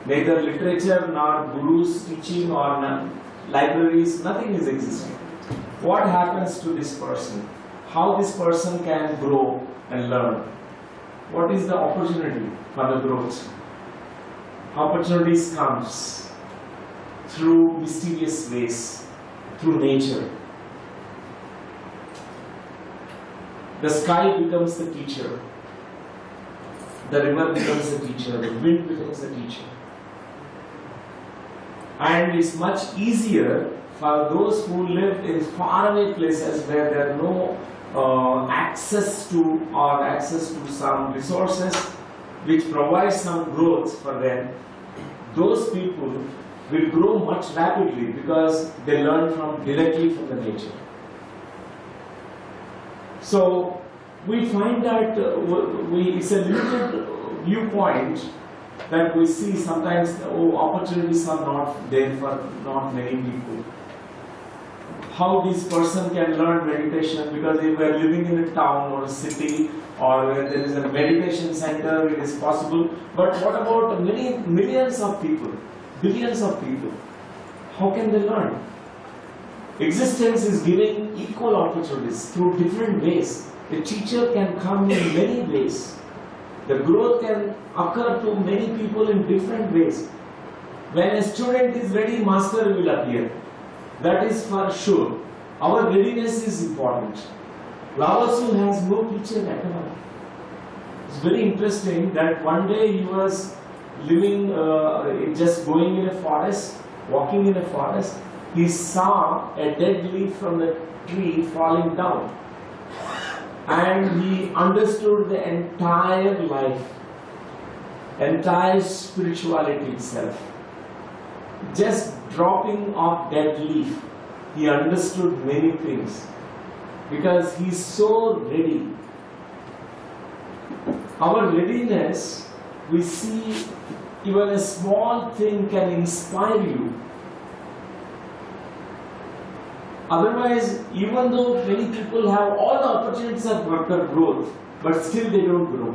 Speaker 1: Neither literature nor gurus teaching or libraries, nothing is existing. What happens to this person? How this person can grow and learn? What is the opportunity for the growth? Opportunities comes through mysterious ways, through nature. The sky becomes the teacher. The river becomes the teacher. The wind becomes the teacher. And it's much easier for those who live in faraway places where there are no access to some resources which provide some growth for them. Those people will grow much rapidly because they learn directly from the nature. So we find that it's a limited viewpoint that we see sometimes. Opportunities are not there for not many people. How this person can learn meditation, because if we are living in a town or a city or where there is a meditation center, it is possible. But what about many millions of people, billions of people? How can they learn? Existence is giving equal opportunities through different ways. The teacher can come in many ways. The growth can occur to many people in different ways. When a student is ready, master will appear. That is for sure. Our readiness is important. Lao Tzu has no teacher at all. It's very interesting that one day he was living, just going in a forest, walking in a forest. He saw a dead leaf from the tree falling down. And he understood the entire life, entire spirituality itself. Just dropping of dead leaf, he understood many things because he is so ready. Our readiness, we see even a small thing can inspire you. Otherwise, even though many people have all the opportunities of growth, but still they don't grow.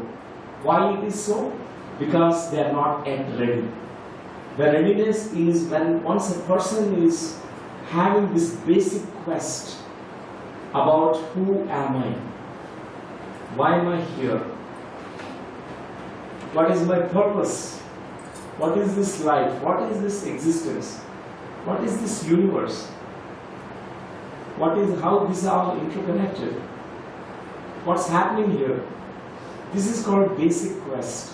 Speaker 1: Why it is so? Because they are not yet ready. The readiness is when once a person is having this basic quest about who am I? Why am I here? What is my purpose? What is this life? What is this existence? What is this universe? How these are all interconnected? What's happening here? This is called basic quest.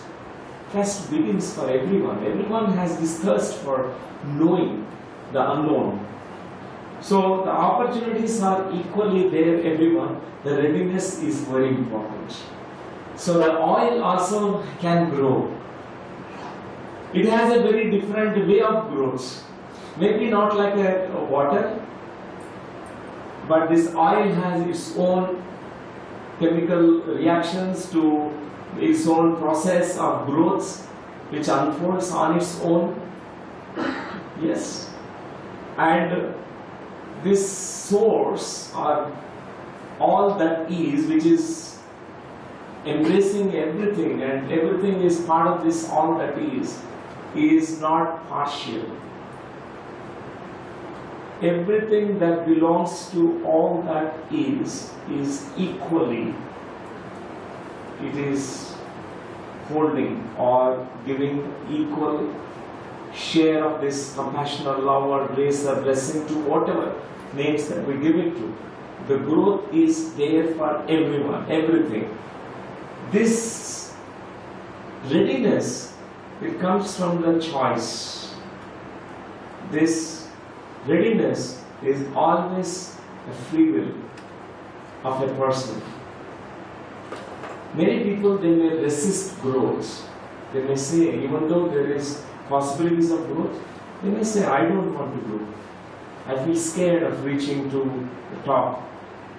Speaker 1: Quest begins for everyone. Everyone has this thirst for knowing the unknown. So the opportunities are equally there, everyone. The readiness is very important. So the oil also can grow. It has a very different way of growth. Maybe not like a water, but this oil has its own chemical reactions to its own process of growth which unfolds on its own. Yes. And this source or all that is, which is embracing everything and everything is part of this all that is not partial. Everything that belongs to all that is equally, it is holding or giving equal share of this compassion or love or grace or blessing to whatever names that we give it to. The growth is there for everyone, everything. This readiness, it comes from the choice. This readiness is always a free will of a person. Many people, they may resist growth. They may say, even though there is possibilities of growth, they may say, I don't want to grow. I feel scared of reaching to the top.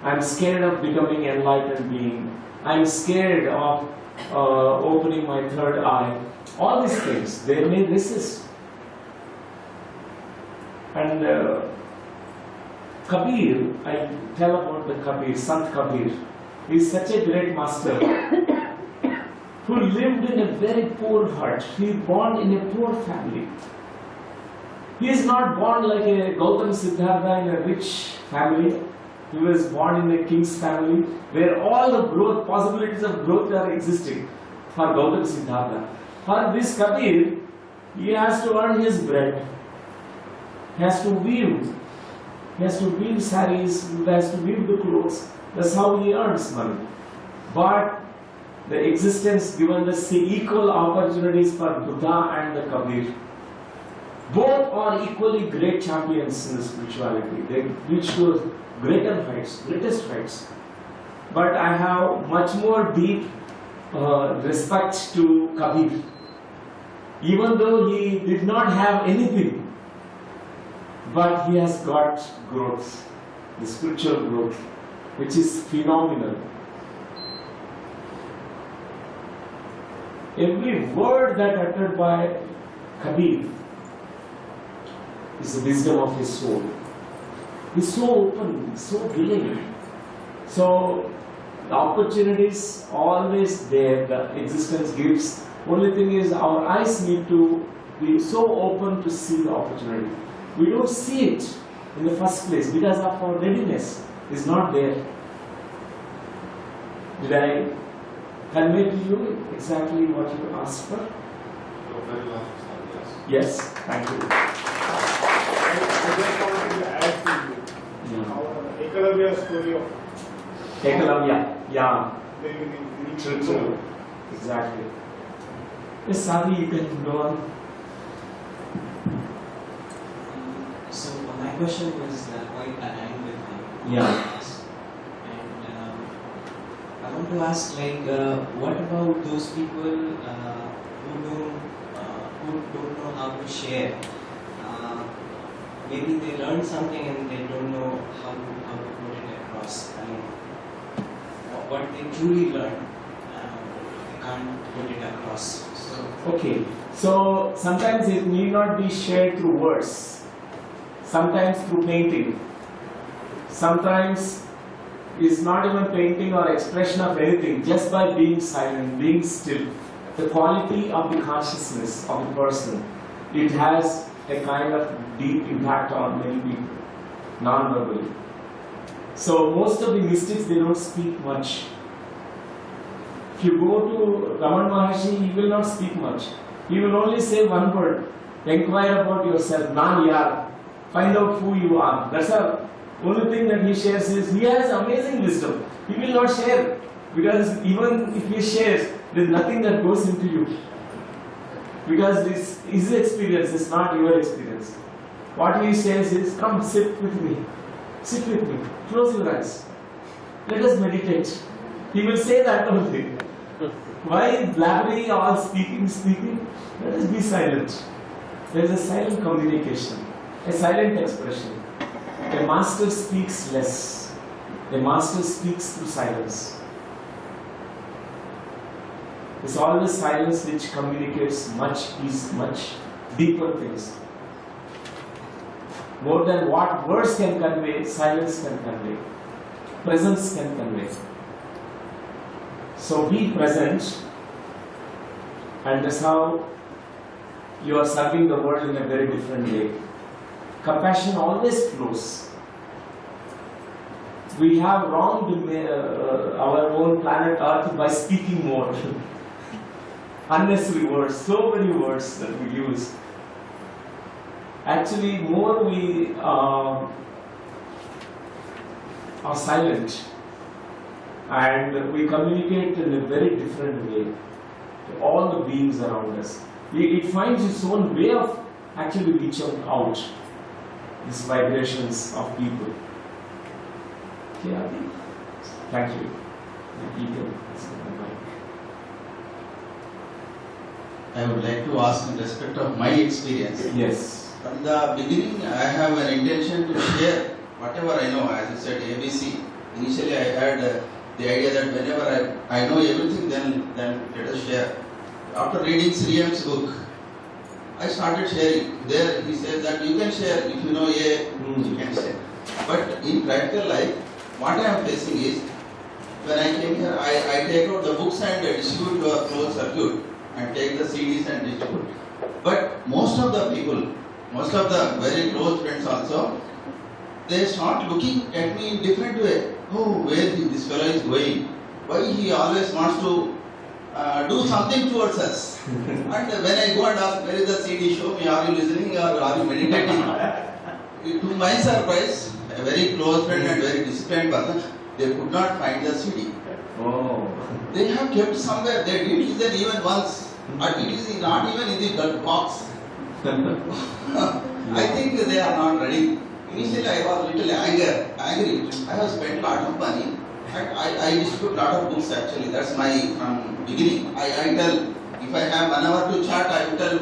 Speaker 1: I'm scared of becoming enlightened being. I'm scared of opening my third eye. All these things, they may resist. And Kabir, I tell about the Kabir, Sant Kabir. He is such a great master who lived in a very poor hut. He is born in a poor family. He is not born like a Gautam Siddhartha in a rich family. He was born in a king's family where all the growth, possibilities of growth are existing for Gautam Siddhartha. For this Kabir, he has to earn his bread. He has to weave. He has to weave saris, he has to weave the clothes. That's how he earns money. But the existence given the equal opportunities for Buddha and the Kabir. Both are equally great champions in the spirituality. They reach to greater heights, greatest heights. But I have much more deep respect to Kabir. Even though he did not have anything, but he has got growth, the spiritual growth, which is phenomenal. Every word that uttered by Kabir is the wisdom of his soul. He's so open, so willing. So the opportunities always there, the existence gives. Only thing is our eyes need to be so open to see the opportunity. We don't see it in the first place because of our readiness is not there. Did I convey to you exactly what you asked for?
Speaker 4: Your very last slide, yes.
Speaker 1: Yes, thank you.
Speaker 3: I just wanted to add to you.
Speaker 1: Yeah.
Speaker 3: Our Eklavya story of
Speaker 1: Ekalavya, yeah,
Speaker 3: living in
Speaker 1: true. Exactly. Yes, Sadi, you can go on.
Speaker 5: So my question was quite aligned with my
Speaker 1: Yeah.
Speaker 5: class. And I want to ask, what about those people who don't know how to share? Maybe they learn something and they don't know how to put it across. I mean, what they truly learn, they can't put it across. So
Speaker 1: Okay, so sometimes it need not be shared through words, sometimes through painting, sometimes it's not even painting or expression of anything, just by being silent, being still. The quality of the consciousness of the person, it has a kind of deep impact on many people, non-verbally. So most of the mystics, they don't speak much. If you go to Raman Maharshi, he will not speak much. He will only say one word: inquire about yourself, nan yar. Find out who you are. That's the only thing that he shares is, he has amazing wisdom. He will not share, because even if he shares, there is nothing that goes into you. Because this his experience is not your experience. What he says is, come sit with me. Sit with me. Close your eyes. Let us meditate. He will say that only. Why blabbering or speaking? Let us be silent. There is a silent communication, a silent expression. A master speaks less. A master speaks through silence. It's always silence which communicates much deeper things. More than what words can convey, silence can convey. Presence can convey. So be present, and that's how you are serving the world in a very different way. Compassion always flows. We have wronged our own planet Earth by speaking more. Unnecessary words, so many words that we use. Actually, more we are silent and we communicate in a very different way to all the beings around us. It finds its own way of actually reaching out these vibrations of people. Yeah. Thank you. You can listen to my mic.
Speaker 6: I would like to ask in respect of my experience.
Speaker 1: Yes.
Speaker 6: From the beginning, I have an intention to share whatever I know. As you said, ABC. Initially, I had the idea that whenever I know everything, then let us share. After reading Sri M's book, I started sharing. There, he says that you can share if you know A, you can share. But in practical life, what I am facing is, when I came here, I take out the books and distribute to a closed circuit and take the CDs and distribute. But most of the people, most of the very close friends also, they start looking at me in different way. Oh, where this fellow is going? Why he always wants to do something towards us? And when I go and ask, where is the CD? Show me, are you listening or are you meditating? To my surprise, a very close friend and very disciplined person, they could not find the CD.
Speaker 1: Oh.
Speaker 6: They have kept somewhere, they didn't listen even once. And it is not even in the box. I think they are not ready. Initially I was little angry. I have spent a lot of money and I distribute a lot of books actually. That's my beginning. I tell, if I have 1 hour to chat, I will tell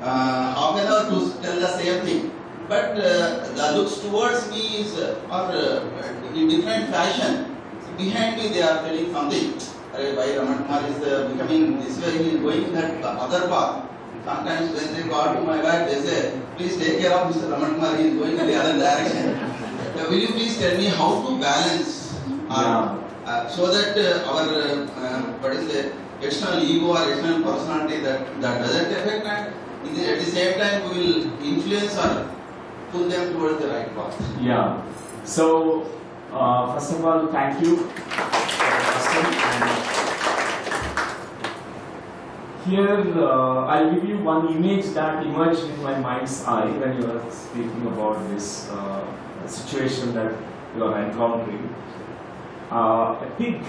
Speaker 6: half an hour to tell the same thing. But the looks towards me is in different fashion. Behind me they are telling something. Why Raman Kumar is becoming this way, he is going that other path. Sometimes when they go to my wife, they say, please take care of Mr. Raman Kumar, he is going in the other direction. Will you please tell me how to balance so that our external ego or external personality that doesn't affect, and at the same time we will influence or pull them towards the right path.
Speaker 1: Yeah. So, first of all, thank you for the question. Here, I'll give you one image that emerged in my mind's eye when you were speaking about this situation that you are encountering. A pig,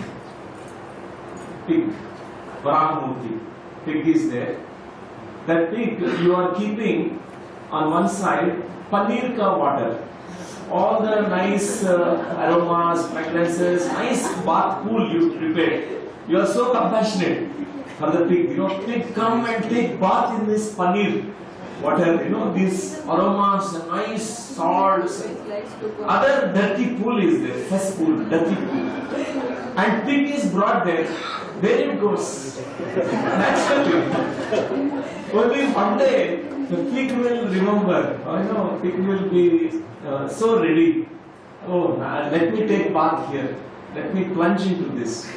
Speaker 1: Varahamurti, pig is there. That pig you are keeping on one side, paneer ka water. All the nice aromas, fragrances, nice bath pool you prepared. You are so compassionate for the pig. Pig, come and take bath in this paneer water. These aromas, nice salts. Other dirty pool is there, cesspool, dirty pool. And pig is brought there. There it goes. Naturally. Only one day the pig will remember. Pig will be so ready. Oh, let me take bath here. Let me plunge into this.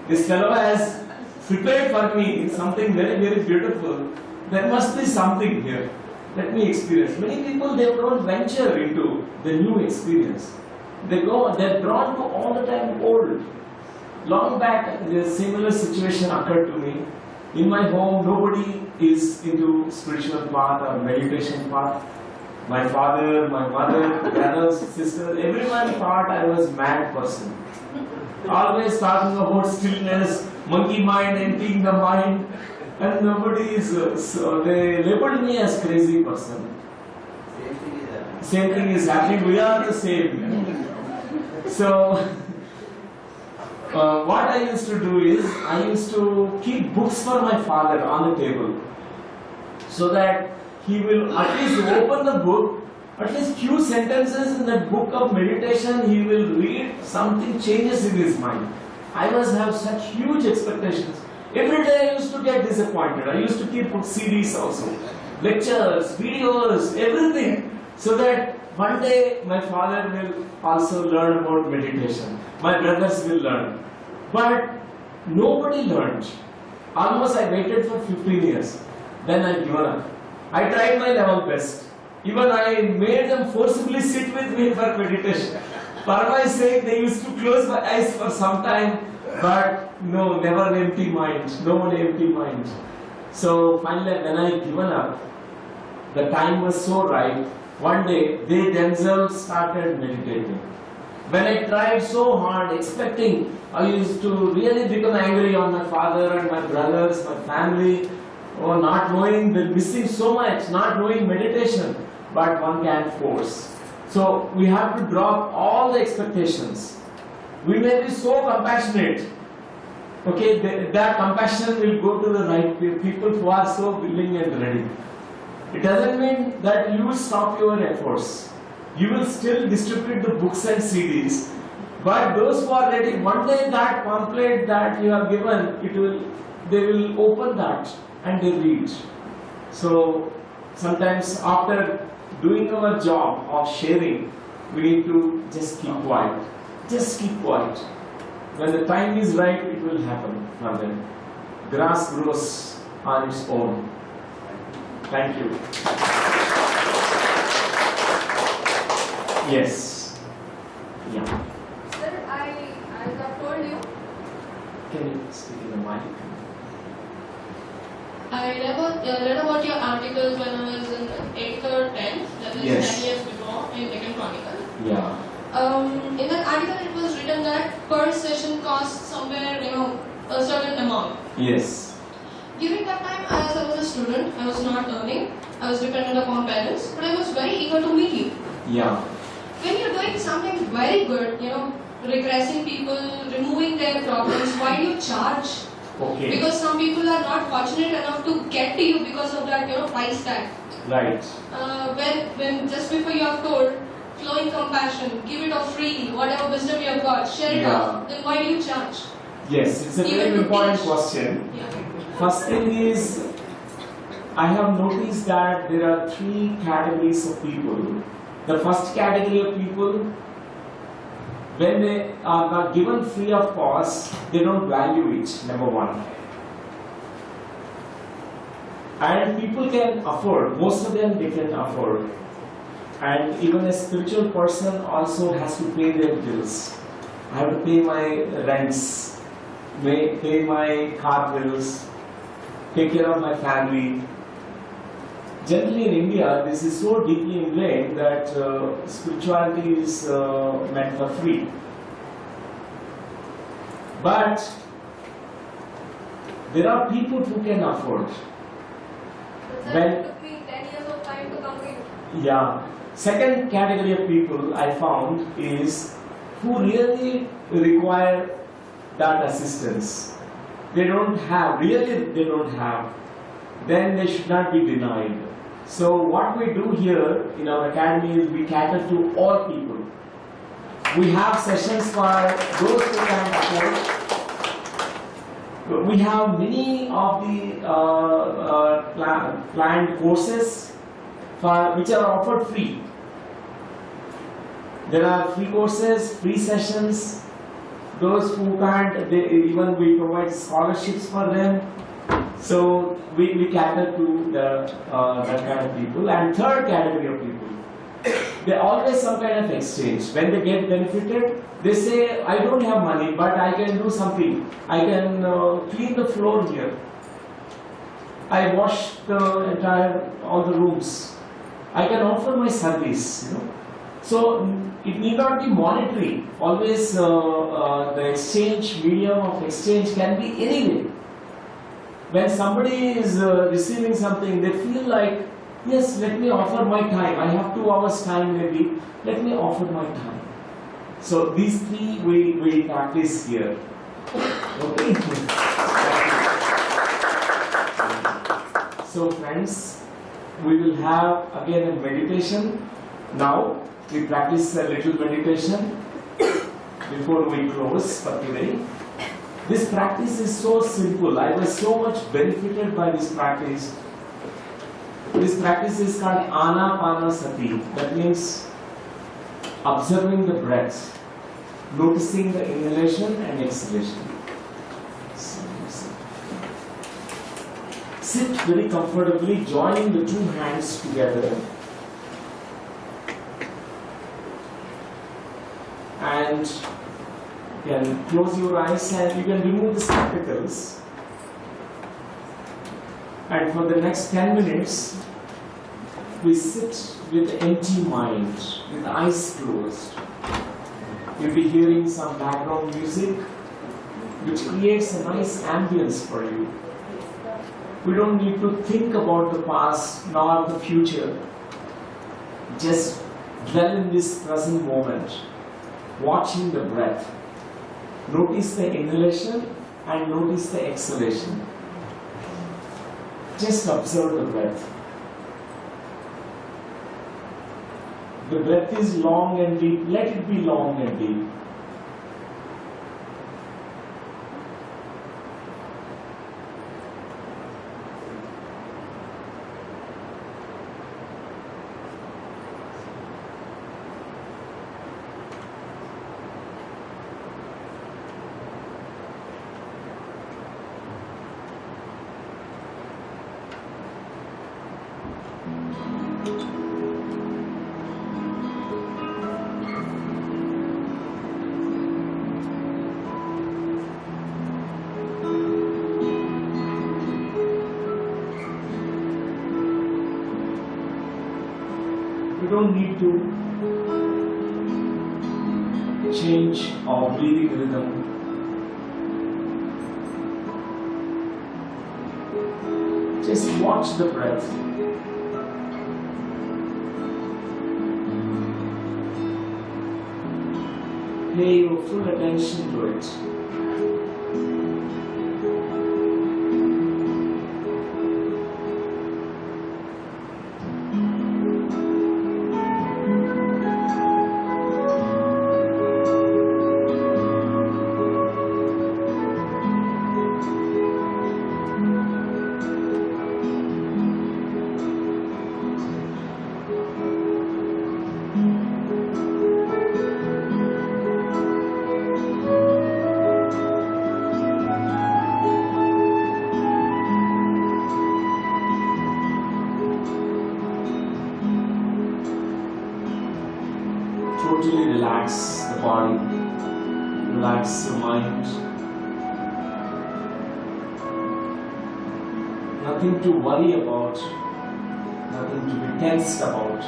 Speaker 1: This fellow has prepared for me something very, very beautiful. There must be something here. Let me experience. Many people, they don't venture into the new experience. They're drawn to all the time old. Long back, a similar situation occurred to me. In my home, nobody is into spiritual path or meditation path. My father, my mother, brothers, sisters, everyone thought I was a mad person. Always talking about stillness, monkey mind, emptying the mind, and nobody is. So they labeled me as crazy person.
Speaker 6: Same thing is
Speaker 1: Same thing is happening. We are the same. So, what I used to do is, I used to keep books for my father on the table, so that he will at least open the book, at least few sentences in that book of meditation, he will read, something changes in his mind. I must have such huge expectations. Every day I used to get disappointed. I used to keep CDs also, lectures, videos, everything, so that one day my father will also learn about meditation. My brothers will learn. But nobody learned. Almost I waited for 15 years. Then I given up. I tried my level best. Even I made them forcibly sit with me for meditation. For my sake, they used to close my eyes for some time. But no, never an empty mind. No an empty mind. So finally, when I given up, the time was so right. One day, they themselves started meditating. When I tried so hard, expecting, I used to really become angry on my father and my brothers, my family, not knowing, they're missing so much, not knowing meditation, but one can't force. So we have to drop all the expectations. We may be so compassionate. Okay, that compassion will go to the right people who are so willing and ready. It doesn't mean that you will stop your efforts. You will still distribute the books and CDs, but those who are ready, one day that pamphlet that you have given, they will open that and they read. So sometimes after doing our job of sharing, we need to just keep quiet. Just keep quiet. When the time is right, it will happen for them. Grass grows on its own. Thank you. Yes. Yeah.
Speaker 7: Sir, as I've told you,
Speaker 1: Can you speak in the mic?
Speaker 7: I read about your articles when I was in 8th or 10th, that is
Speaker 1: Yes.
Speaker 7: 10 years before, in Deccan Chronicle.
Speaker 1: Yeah.
Speaker 7: In that article, it was written that per session costs somewhere, a certain amount.
Speaker 1: Yes.
Speaker 7: During that time, as I was a student, I was not earning, I was dependent upon parents, but I was very eager to meet you.
Speaker 1: Yeah.
Speaker 7: When you're doing something very good, regressing people, removing their problems, why do you charge?
Speaker 1: Okay.
Speaker 7: Because some people are not fortunate enough to get to you because of that, price tag.
Speaker 1: Right.
Speaker 7: When just before you have told, flowing compassion, give it off freely, whatever wisdom you have got, share it
Speaker 1: Yeah.
Speaker 7: off, then why do you charge?
Speaker 1: Yes, it's a
Speaker 7: Even
Speaker 1: very
Speaker 7: to
Speaker 1: important
Speaker 7: teach.
Speaker 1: question.
Speaker 7: Yeah.
Speaker 1: First thing is, I have noticed that there are 3 categories of people. The first category of people, when they are not given free of cost, they don't value it, number one. And people can afford, most of them they can afford. And even a spiritual person also has to pay their bills. I have to pay my rents, pay my car bills, take care of my family. Generally in India, this is so deeply ingrained that spirituality is meant for free. But there are people who can afford.
Speaker 7: But sir,
Speaker 1: When-
Speaker 7: it took me 10 years of time to come to you.
Speaker 1: Yeah. Second category of people I found is who really require that assistance. They don't have, they don't have. Then they should not be denied. So what we do here in our academy is we cater to all people. We have sessions for those who can afford. We have many of the planned courses which are offered free. There are free courses, free sessions. Those who can't, even we provide scholarships for them. So we cater to that kind of people. And third category of people, they always some kind of exchange. When they get benefited, they say, I don't have money, but I can do something. I can clean the floor here. I wash all the rooms. I can offer my service, So it need not be monetary. Always the exchange, medium of exchange can be any way. When somebody is receiving something, they feel like Yes, let me offer my time. I have 2 hours time maybe. Let me offer my time. So these 3 we practice here. Okay. So friends, we will have again a meditation. Now we practice a little meditation before we close for today. This practice is so simple. I was so much benefited by this practice. This practice is called Anapanasati. That means observing the breath, noticing the inhalation and exhalation. Sit very comfortably, joining the 2 hands together. And you can close your eyes and you can remove the spectacles. And for the next 10 minutes, we sit with empty mind, with eyes closed. You'll be hearing some background music, which creates a nice ambience for you. We don't need to think about the past nor the future. Just dwell in this present moment, watching the breath. Notice the inhalation and notice the exhalation. Just observe the breath. The breath is long and deep. Let it be long and deep. We don't need to change our breathing rhythm. Just watch the breath. Pay your full attention to it. Totally relax the body, relax your mind. Nothing to worry about, nothing to be tensed about.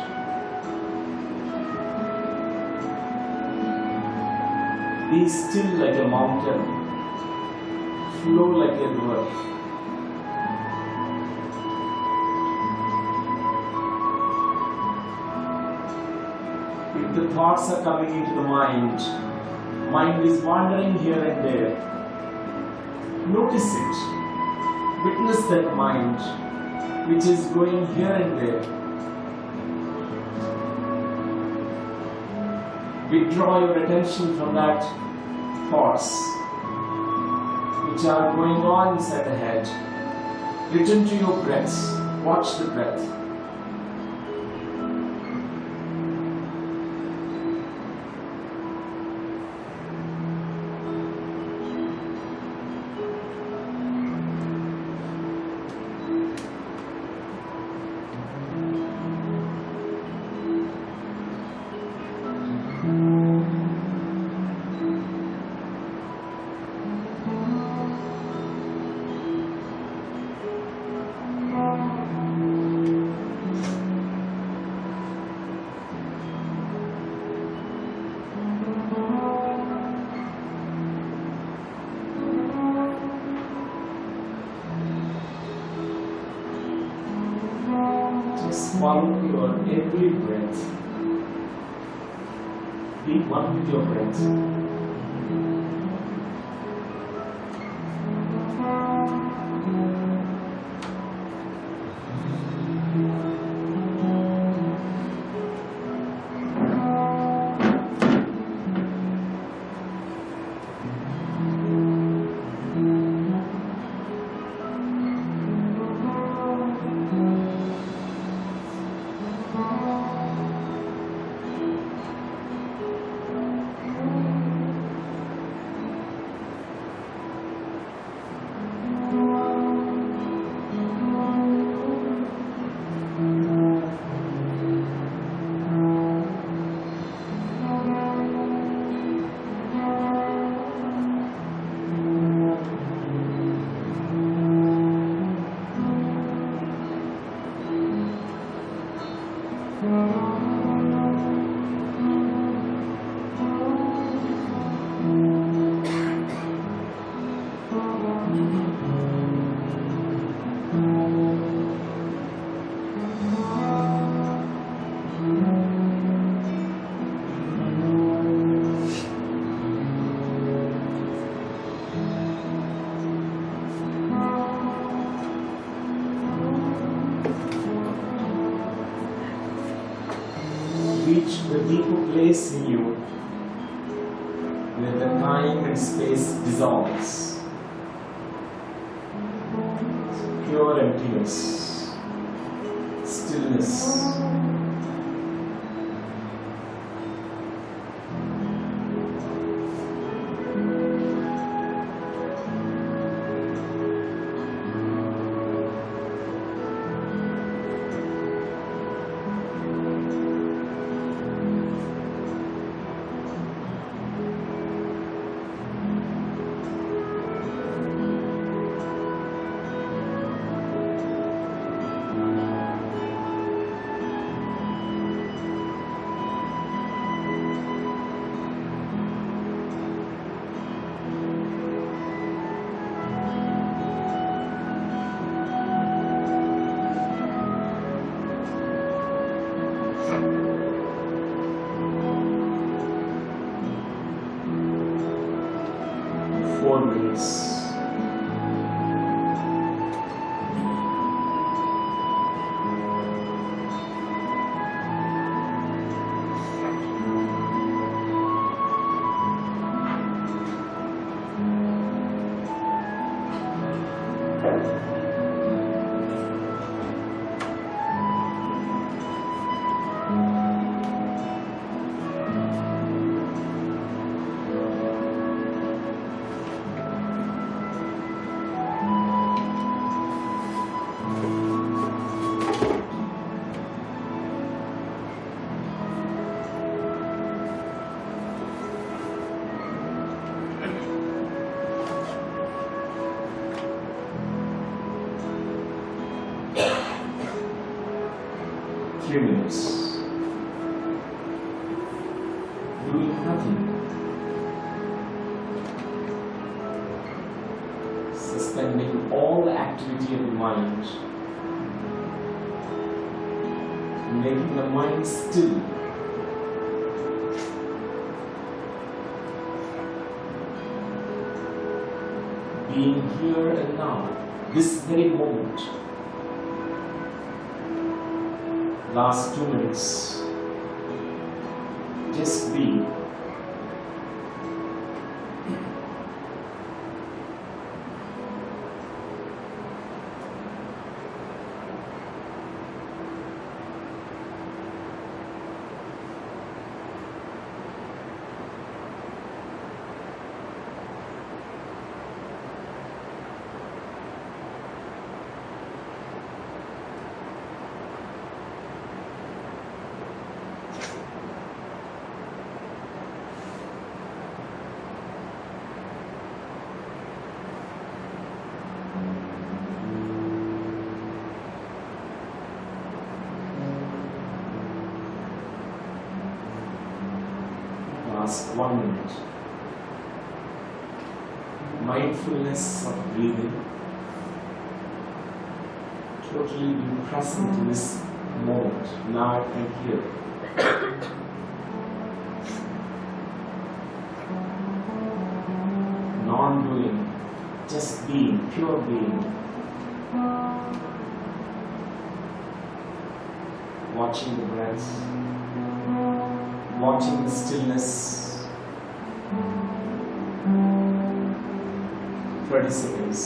Speaker 1: Be still like a mountain, flow like a river. If the thoughts are coming into the mind is wandering here and there. Notice it. Witness that mind which is going here and there. Withdraw your attention from that thoughts which are going on inside the head. Return to your breath. Watch the breath. Just follow your every breath. Be one with your breath. Reach the deeper place in you where the time and space dissolves. So pure emptiness, stillness. Forwards. Few minutes. Doing nothing. Suspending all activity of the mind. Making the mind still. Being here and now, this very moment. Last 2 minutes. Just be. Last 1 minute. Mindfulness of breathing. Totally be present in this moment, now and here. Non-doing, just being, pure being. Watching the breath, watching the stillness. 30 seconds.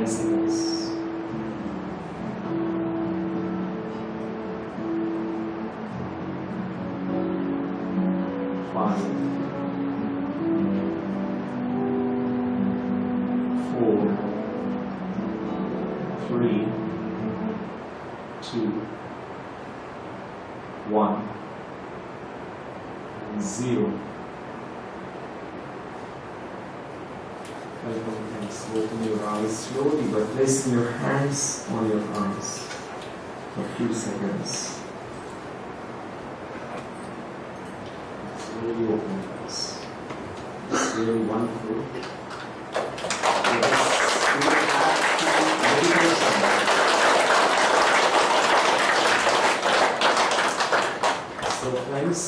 Speaker 1: Seconds. 5, 4, 3, 2, 1, 0. Welcome, thanks. Open your eyes slowly, but placing your hands on your eyes for a few seconds. Slowly open your eyes. It's really wonderful. So friends,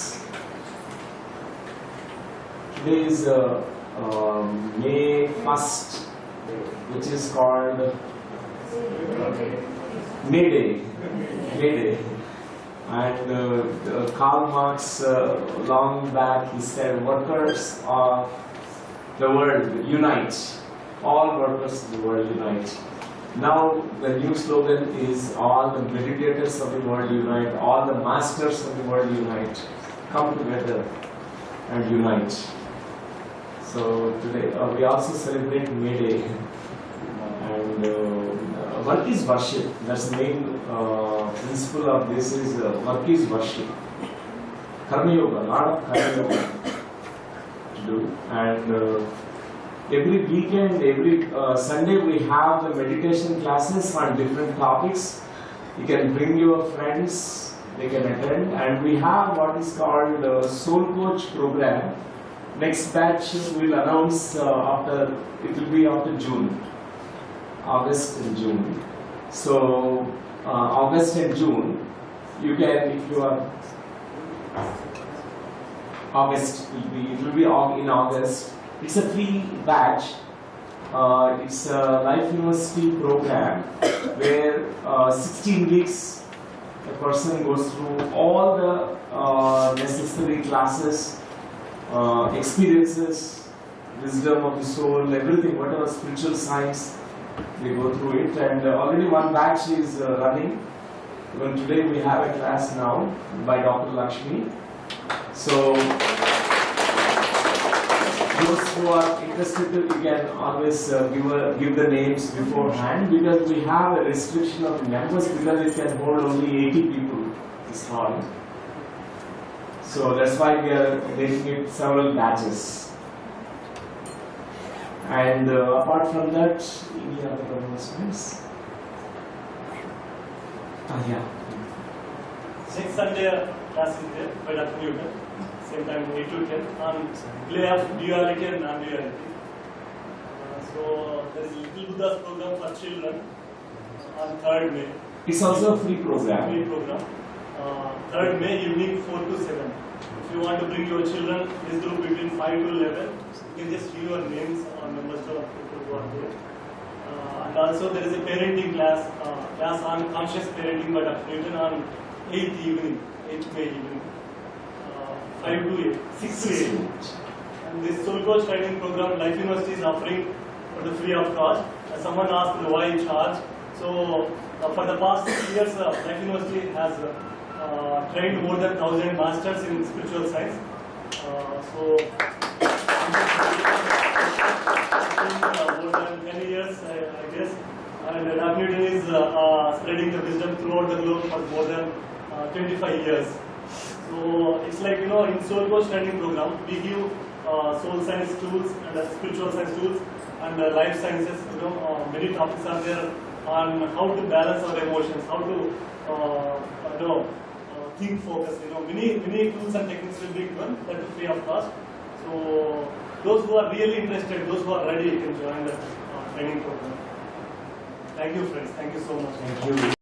Speaker 1: today is May 1st, which is called May Day. May Day. And Karl Marx, long back, he said, workers of the world unite. All workers of the world unite. Now the new slogan is all the meditators of the world unite, all the masters of the world unite. Come together and unite. So today we also celebrate May Day, and work is worship. That's the main principle of this is work is worship. Karma Yoga, a lot of Karma Yoga to do, and every weekend, every Sunday we have the meditation classes on different topics. You can bring your friends, they can attend, and we have what is called Soul Coach program. Next batch will announce after, it will be after June, August and June. So August and June, you can, if you are, August it will be in August. It's a free batch. It's a Life University program where 16 weeks a person goes through all the necessary classes, experiences, wisdom of the soul, everything, whatever spiritual science, they go through it. And already one batch is running. Even today we have a class now by Dr. Lakshmi. So those who are interested, you can always give the names beforehand, because we have a restriction of members because it can hold only 80 people this hall. So that's why we are making it several batches. And apart from that, any other announcements? Yeah.
Speaker 3: Next Sunday class is there by Dr. Newton. Same time 8 to 10 on play of duality and non-duality. So there is Little Buddha's program for children on 3rd May.
Speaker 1: It's also a free program.
Speaker 3: Free program. 3rd May evening 4 to 7. If you want to bring your children, this group between 5 to 11, you can just give your names or members to people who are there. And also there is a parenting class, class on conscious parenting by Dr. Newton on 8th May evening. 5 to 8, 6 to 8. And this Soul Coach training program, Life University is offering for the free of cost. Someone asked why charge. So for the past 6 years, Life University has trained more than 1,000 masters in spiritual science. So more than 10 years spreading the wisdom throughout the globe for more than 25 years. So it's like, you know, in Soul Coach training program, we give soul science tools and spiritual science tools and life sciences. You know, many topics are there on how to balance our emotions, how to think focus. You know, many tools and techniques will be given that is free of cost. So those who are really interested, those who are ready, can join the training program. Thank you, friends. Thank you so much.
Speaker 1: Thank you.